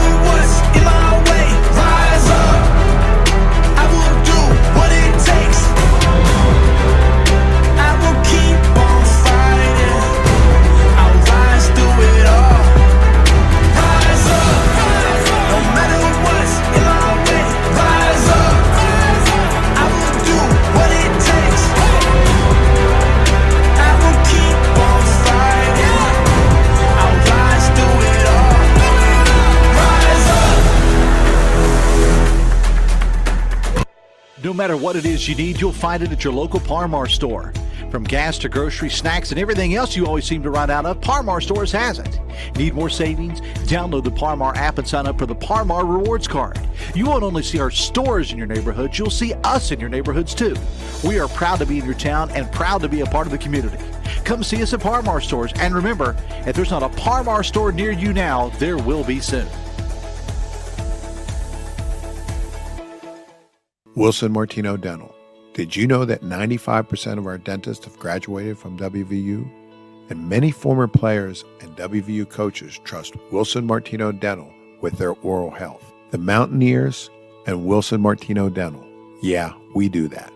No matter what it is you need, you'll find it at your local Par Mar store. From gas to grocery, snacks, and everything else you always seem to run out of, Par Mar stores has it. Need more savings? Download the Par Mar app and sign up for the Par Mar Rewards Card. You won't only see our stores in your neighborhoods, you'll see us in your neighborhoods too. We are proud to be in your town and proud to be a part of the community. Come see us at Par Mar stores, and remember, if there's not a Par Mar store near you now, there will be soon. Wilson Martino Dental. Did you know that 95% of our dentists have graduated from WVU? And many former players and WVU coaches trust Wilson Martino Dental with their oral health. The Mountaineers and Wilson Martino Dental. Yeah, we do that.